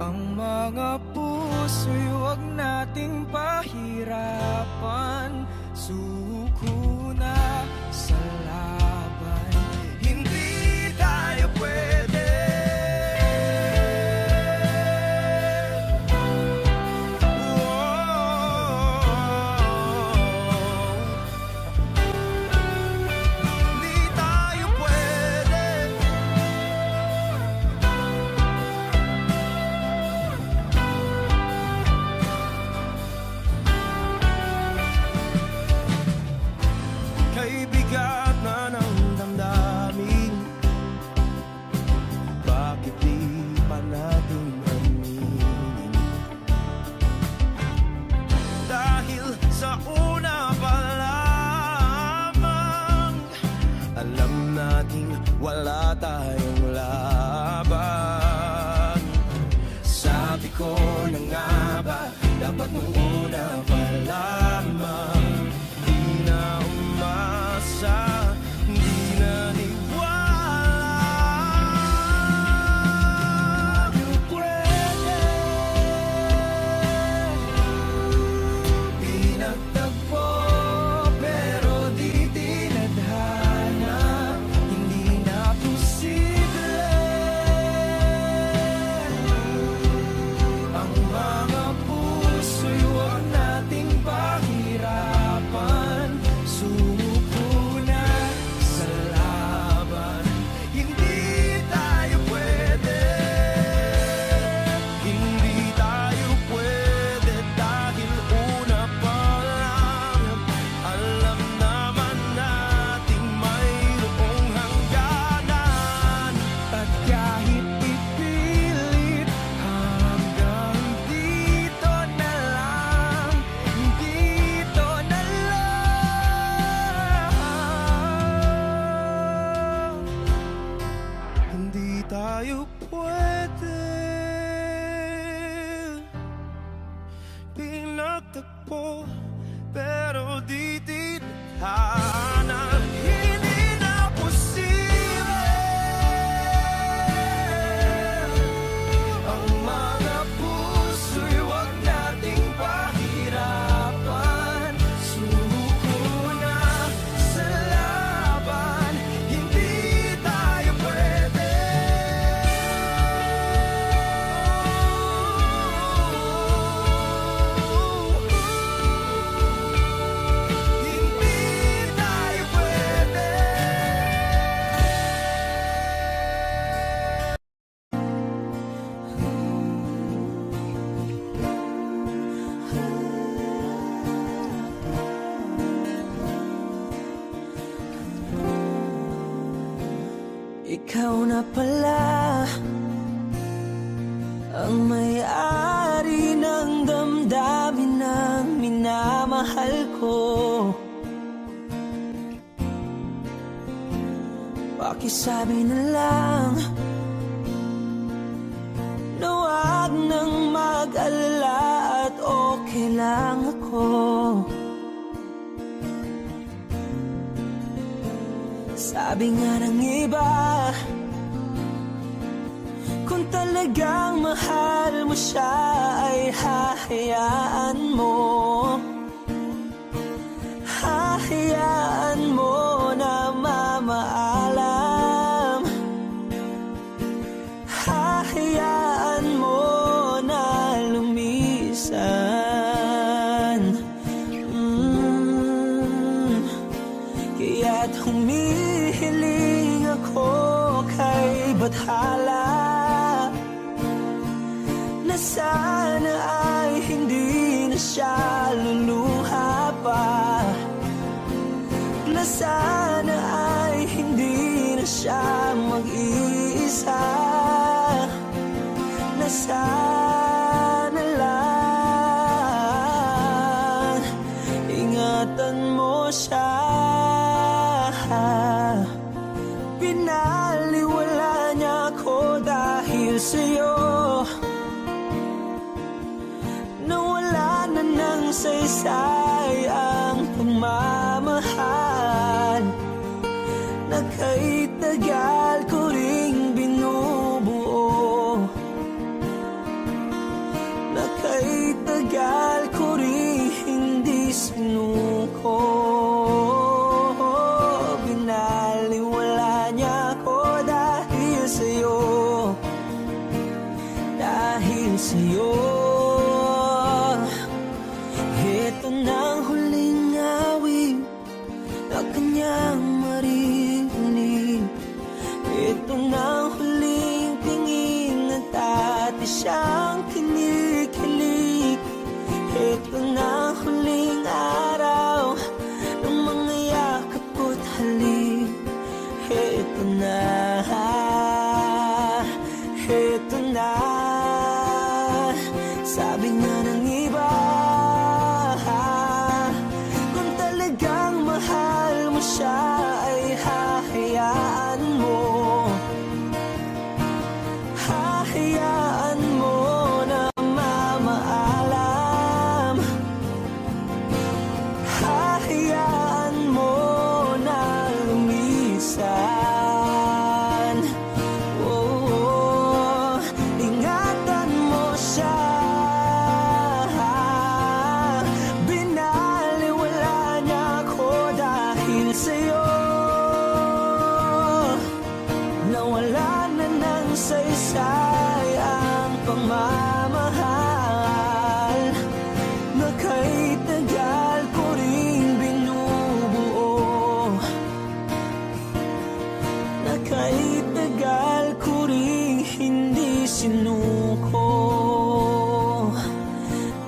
ang mga puso'y huwag nating pahirapan. Suko na sa laban, hindi tayo pwede. Hindi tayo pwede. Kay bigat na ng damdamin, bakit di pa natin aminin? Dahil sa una pa lamang, alam nating wala tayong laban. Sabi ko na nga ba, dapat nung una pa lamang, di na umasa, di naniwala. Tayo pwede pinagtagpo, pero di tinadhana. Hindi na posible ang mga puso'y huwag nating pahirapan. Sumuko na sa laban, hindi tayo pwede. Hindi tayo pwede dahil una pa lang, alam naman nating mayroong hangganan. At kahit ipilit, hanggang dito na lang, dito na lang. Hindi tayo pwede pinagtagpo, pero di tinadhana. Hindi na posible ang mga puso'y huwag nating pahirapan. Sumuko na sa laban, hindi tayo pwede. Hindi tayo pwede. Ikaw na pala ang may-ari ng damdamin ng minamahal ko. Pakisabi na lang na wag nang mag-alala at okay lang ako. Sabi nga ng iba, Kung talagang mahal mo siya ay hahayaan mo. Hahayaan mo na mamaalam. Hahayaan mo na lumisan. Kaya't humihiling ako kay Bathala na sana ay hindi na siya luluha pa, na sana ay hindi na siya mag-iisa, na sana lang ingatan mo siya. Pinaliwala niya ako dahil sa'yo, nawala na ng saysay ang pagmamahal na kay tagal ko ring binubuo, na kay tagal ko ring hindi sinuko. Binaliwala niya ako dahil sa'yo, dahil sa'yo. Ito na ang huling awit na kanyang maririnig. Ito na ang huling tingin na dati siyang kinikilig. Ito na ang huling araw ng mga yakap ko't halik. Ito na, ito na. Sabi nga ng iba, kung talagang mahal mo siya ay hahayaan mo. Hahayaan mo na mamaalam. Hahayaan mo na lumisan. Oh, ingatan mo siya. Binaliwala niya ako dahil sa'yo, nawala na ng saysay ang pagmamahal na kay tagal ko ring binubuo, na kay tagal ko ring hindi sinuko.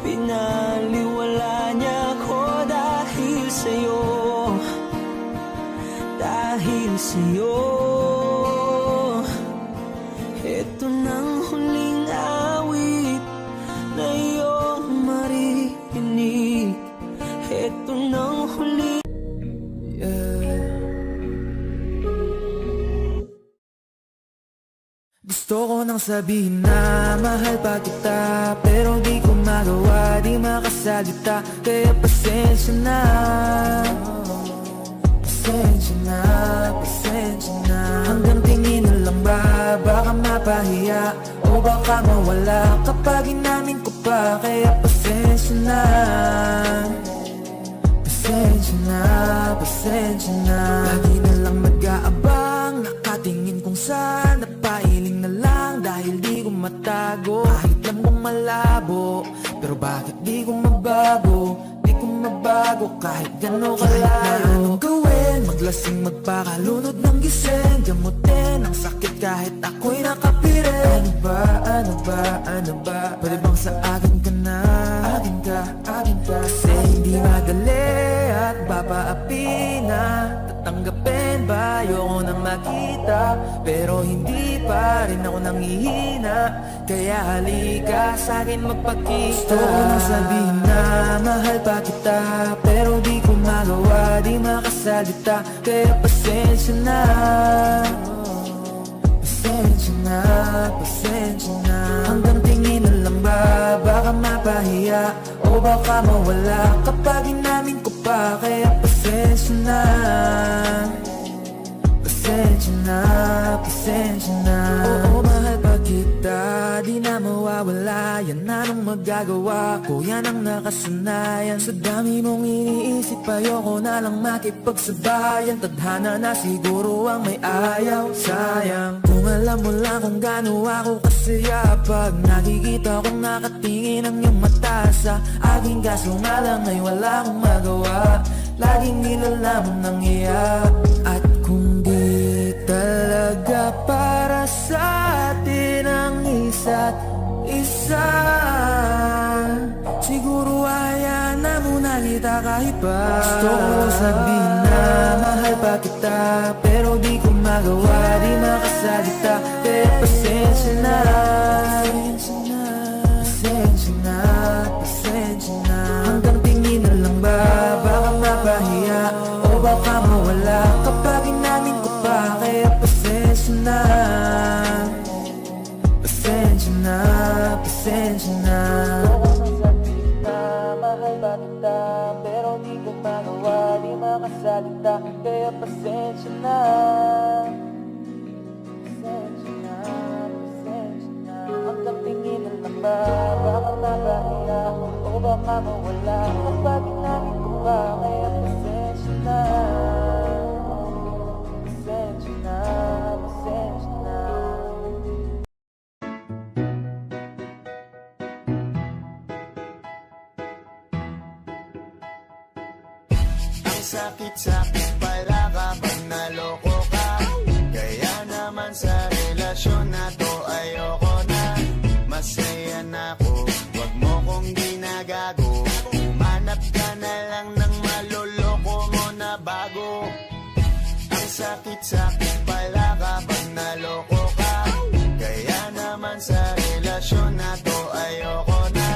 Pinaliwala niya ako dahil sa'yo, dahil sa'yo. Ito nang huling awit na iyong maririnig. Ito nang huling Gusto ko nang sabihin na mahal pa kita, pero di ko magawa, di makasalita. Kaya pasensya na, pasensya na, pasensya na. Hanggang tingin na lang ba, baka mapahiya o baka mawala kapag inamin ko pa. Kaya pasensya na, pasensya na, pasensya na. Lagi na lang nag-aabang, nakatingin kung saan, napailing na lang dahil di ko matago. Kahit alam kong malabo, pero bakit di ko mabago? Di ko mabago kahit gano'n kalayo. Anong gawin? Maglasing, magpakalunod ng gising, gamutin ang sakit kahit ako'y nakapirin. Ano ba, ano ba, ano ba? Pwede bang sa akin ka na? Akin ka, akin ka. Kasi hindi madali at papaapi na. Tatanggapin ba? Ayoko nang makita, pero hindi pa rin ako nangihina. Kaya halika sa'kin magpakita. Gusto ko nang sabihin na mahal pa kita, pero di ko magawa, di makasalita. Kaya pasensya na, pasensya na, pasensya na. Hanggang tingin na lang ba, baka mapahiya o baka mawala kapag inamin ko pa. Kaya pasensya na, pasensya na, pasensya na. Oo, mahal pa kita. mawawala yan, anong magagawa ko? Yan ang nakasanayan. Sa dami mong iniisip, ayoko na lang makipagsabayan. Tadhana na siguro ang may ayaw. Sayang, kung alam mo lang kung gaano ako kasaya pag nakikita kong nakatingin ang iyong mata sa aking, kaso nga lang ay wala akong magawa. Laging nilalamang ng iya. At kung di talaga para sa atin ang isa't isa, siguro hayaan na muna kita kahit pa. Gusto ko sabihin na mahal pa kita, pero di ko magawa, di makasalita. Kaya pasensya na, pasensya na, pasensya na. Hanggang tingin na lang ba, baka mapahiya o baka mawala kapag inamin ko pa. Kaya pasensya na, pasensya na, pasensya na. Mahal ba kita, pero di ko magawa, di makasalita. Kaya pasensya na, pasensya na, pasensya na. Hanggang tingin na lang ba, baka mapahiya o baka mawala kapag inamin ko pa. Kaya pasensya na, pasensya na, pasensya na. Sakit-sakit pala kapag naloko ka. Kaya naman sa relasyon na to ayoko na. Masaya na ako, wag mo kong ginagago. Umanap ka na lang ng maloloko mo na bago. Ang sakit-sakit pala kapag naloko ka. Kaya naman sa relasyon na to ayoko na.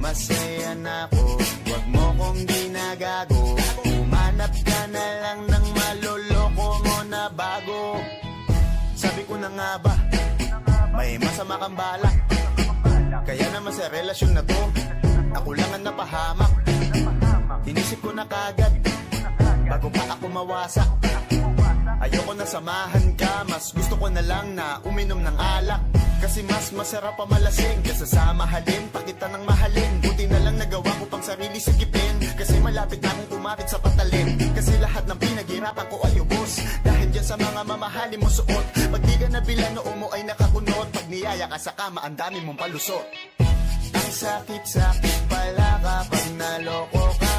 Masaya na ako, wag mo kong ginagago. Hanap ka na lang ng maloloko mo na bago. Sabi ko na nga ba, may masama kang balak. Kaya naman sa relasyon na to, ako lang ang napahamak. Inisip ko na kagad, bago pa ako mawasak. Ayoko na samahan ka, mas gusto ko na lang na uminom ng alak. Kasi mas masarap pa malasing kaysa sa mahalin, pakita ng mahalin. Buti na lang nagawa ko pang sarili sigipin, kasi malapit na akong kumapit sa patalim. Kasi lahat ng pinaghirapan ko ay ubos, dahil dyan sa mga mamahalin mo suot. Pag di ka nabila noo mo ay nakakunot, pag niyaya ka sa kama ang dami mong palusot. Ang sakit-sakit pala kapag naloko ka.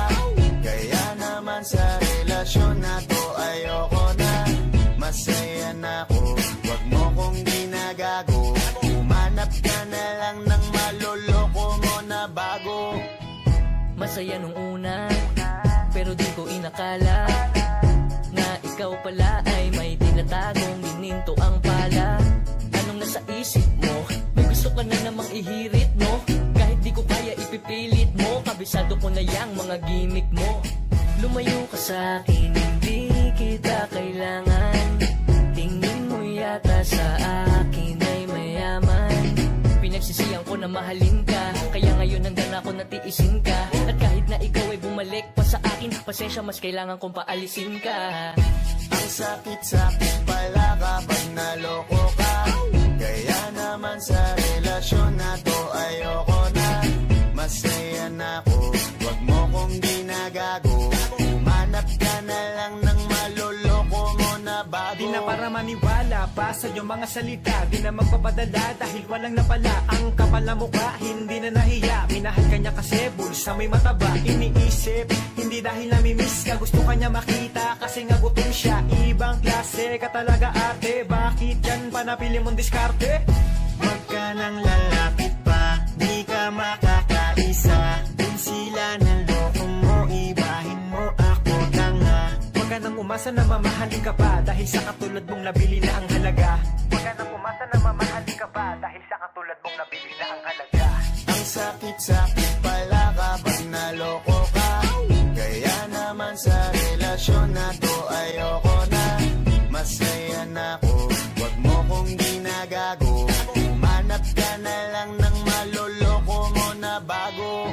Kaya naman sa relasyon na to ayoko na. Masaya na ako, wag mo kong ginagago. Umanap ka na lang ng maloloko mo na bago. Masaya nung una, pero di ko inakala na ikaw pala ay may tinatagong gininto ang pala. Anong nasa isip mo? May gusto ka na namang ihirit mo. Kahit di ko kaya ipipilit mo, kabisado ko na yang mga gimmick mo. Lumayo ka sa akin, hindi kita kailangan. Tingin mo yata sa akin ay mayaman. Pinagsisiyan ko na mahalin ka, kaya ngayon hanggang ako natiisin ka. At kahit na ikaw ay bumalik pa sa akin, pasensya, mas kailangan kong paalisin ka. Ang sakit-sakit pala kapag naloko ka. Kaya naman sa relasyon na to ayoko na. Masaya na ako, wag mo kong ginagago. Umanap ka na lang ng maloloko mo na bago. Di na para maniwala pa sa iyong mga salita, di na magpapadala dahil walang napala. Ang kapal na mukha, hindi na nahiya. Minahal ka niya kasi bulsa may mataba. Iniisip, hindi dahil namimiss ka, gusto ka niya makita kasi nga gutom siya. Ibang klase ka talaga ate, bakit yan pa napili mong diskarte? Wag ka nang lalapit pa, di ka makakaisa. Kung sila naloko mo, ibahin mo ako tanga. Huwag ka nang umasa na mamahalin ka pa, dahil sa katulad mong nabili na ang halaga. Huwag ka nang umasa na mamahalin ka pa, dahil sa katulad mong nabili na ang halaga. Ang sakit-sakit pala kapag naloko ka. Kaya naman sa relasyon na to ayoko na. Masaya na ako, wag mo kong ginagago. Umanap ka na lang ng maloloko mo na bago.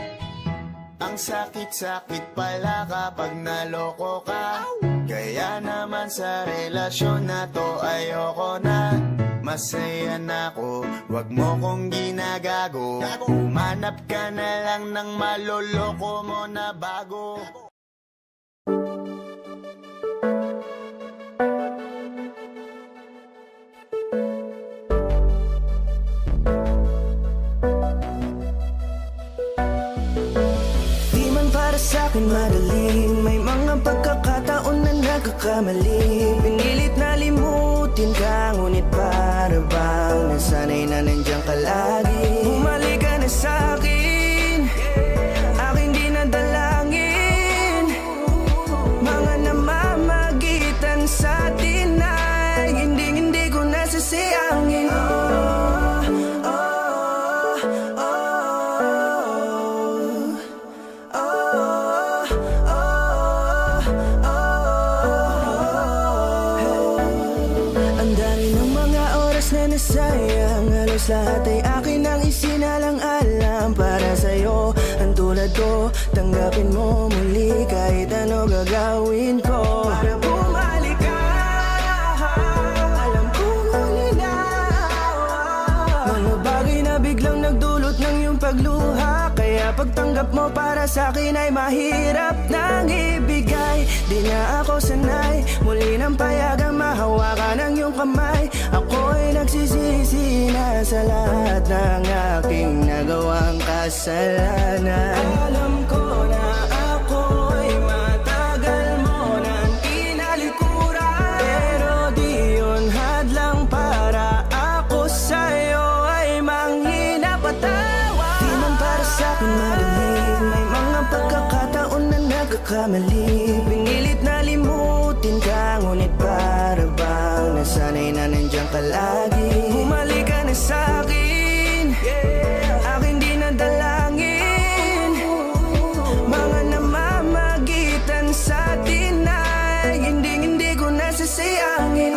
Ang sakit-sakit pala kapag naloko ka. Kaya naman sa relasyon na to ayoko na. masaya na ako. Wag mo kong ginagago, humanap ka na lang ng maloloko mo na bago. Di man para sa'kin madaling, may mga pagkakataon na nagkakamali. Pinilit na limutin ka, ngunit para bang nasanay na nandiyan ka lagi. Bumalik ka na sa'kin, aking di nadalangin. Mga namamagitan sa atin ay hindi ko nasasayangin. Sayang, halos lahat ay akin ang isinalang-alam para sa'yo. Ang tulad ko, tanggapin mo muli kahit ano gagawin ko para bumalik ka. Alam kong ulinawa mga bagay na biglang nagdulot ng iyong pagluha. Kaya pagtanggap mo para sa'kin ay mahirap nang ibigay. Di na ako sanay, muli nang payagang mahawakan ang iyong kamay. Ako'y nagsisisi na sa lahat ng aking nagawang kasalanan. Alam ko na ako'y matagal mo nang tinalikuran, pero di yun hadlang para ako sa'yo ay manghina patawa. Di man para sa'kin madaling, may mga pagkakataon na nagkakamali. Pinilit na limutin ka, ngunit para bang nasanay na nandiyan ka lagi. Bumalik ka na sa'kin, aking di nadalangin. Mga namamagitan sa atin ay hindi ko nasasayangin.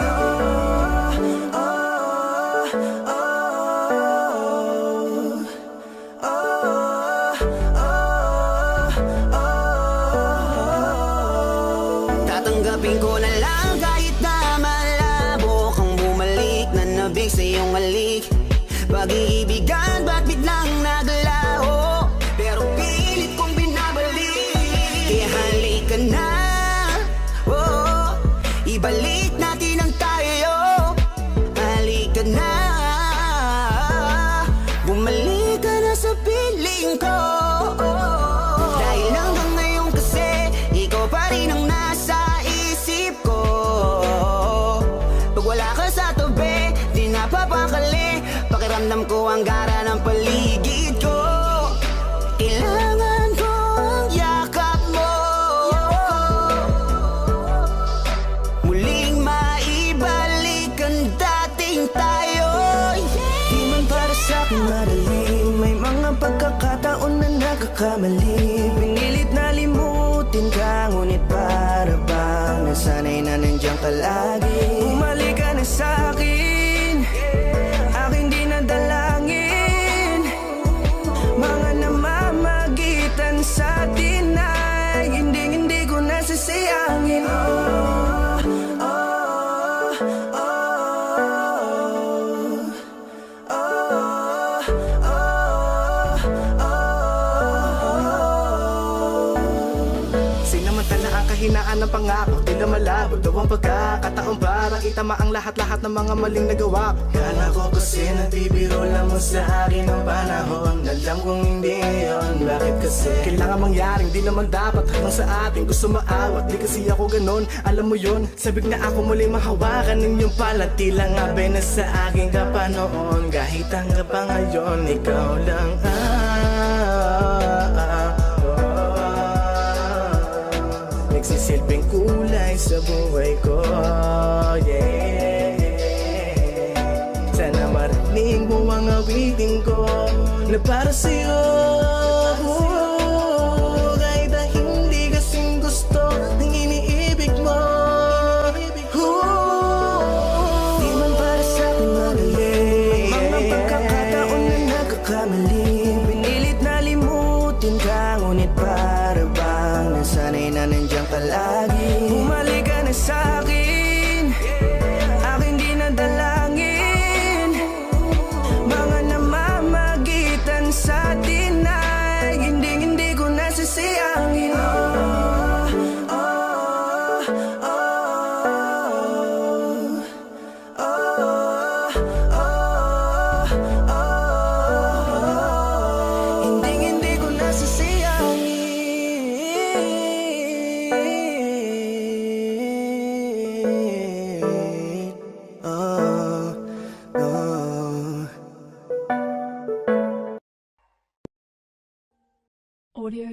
Tatanggapin ko na lang kahit na malabo kang bumalik na nabig sa iyong halik. Pag-iibigan ba't biglang naglaho, pero pilit kong binabalik. Kaya halika na, oh, ibalik natin ang tayo. Halika na, bumalik ka na sa piling ko. Dahil hanggang ngayon kasi ikaw pa rin ang nasa isip ko. Pag wala ka sa tabi, di napapakali. Pakiramdam ko ang gara ng paligid ko. Kailangan ko ang yakap mo, muling maibalik ang dating tayo. Di man para sa'kin madaling, may mga pagkakataon na nagkakamali. Pinilit na limutin ka, ngunit para bang nasanay na nandiyan ka lagi. Bumalik ka na sa'kin, aking di nadalangin. Mga namamagitan sa atin ay hindi ko nasasayangin. Sinamantala ang kahinaan ng pangako, tila malabo daw ang pagkakataon para itama ang lahat-lahat ng mga maling nagawa ko. Kala ko kasi nagbibiro lamang sa akin ang panahon, alam kong hindi yun. Bakit kasi kailangan mangyaring di naman dapat hanggang sa atin gusto maawat. Di kasi ako ganon, alam mo yun. Sabik na ako muli mahawakan ninyong pala, tila nga ba na sa akin ka pa noon. Kahit hanggang pa ngayon, ikaw lang nagsisilbing kulay sa buhay ko, yeah. Sana marinig mo ang awitin ko na para sa'yo, kahit na hindi kasing gusto ng iniibig mo. Di man para sa'kin madali, mga pagkakataon na nagkakamali. Pinilit na limutin ka, ngunit para bang nasanay na nandiyan ka lagi. Bumalik ka na sa'kin, aking di nadalangin.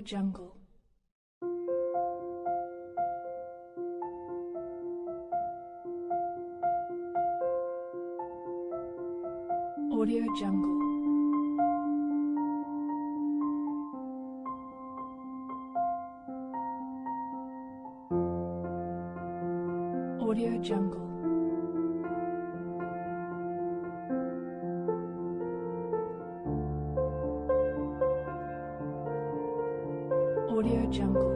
Jungle. Audio Jungle. Audio Jungle. Audio Jungle.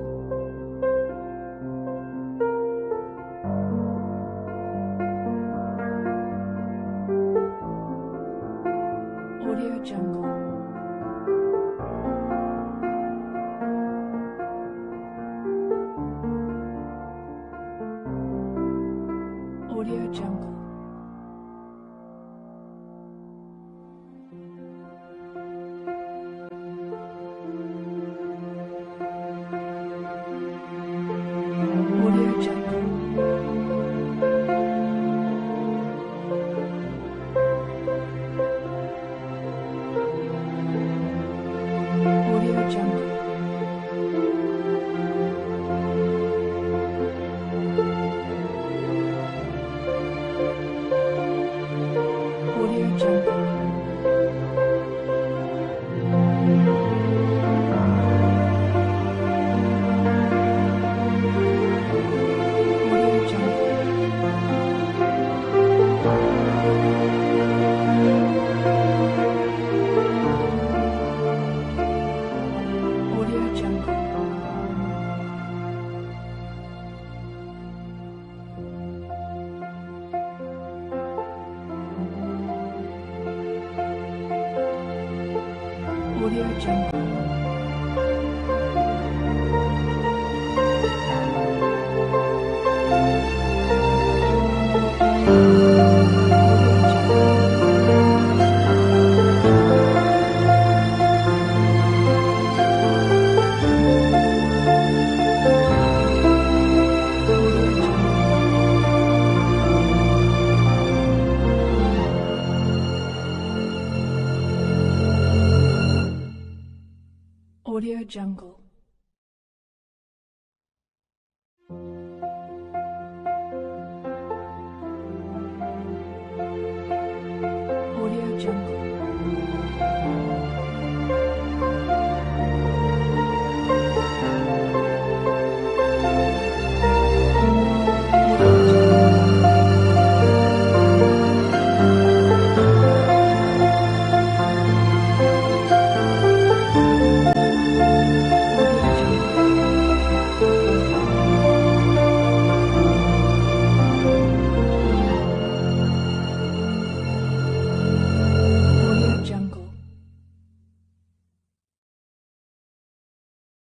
Audio Jungle. Audio Jungle. Audio Jungle. Audio Jungle. Audio Jungle. Audio Jungle. Audio Jungle. Audio Jungle. Audio Jungle. Audio Jungle.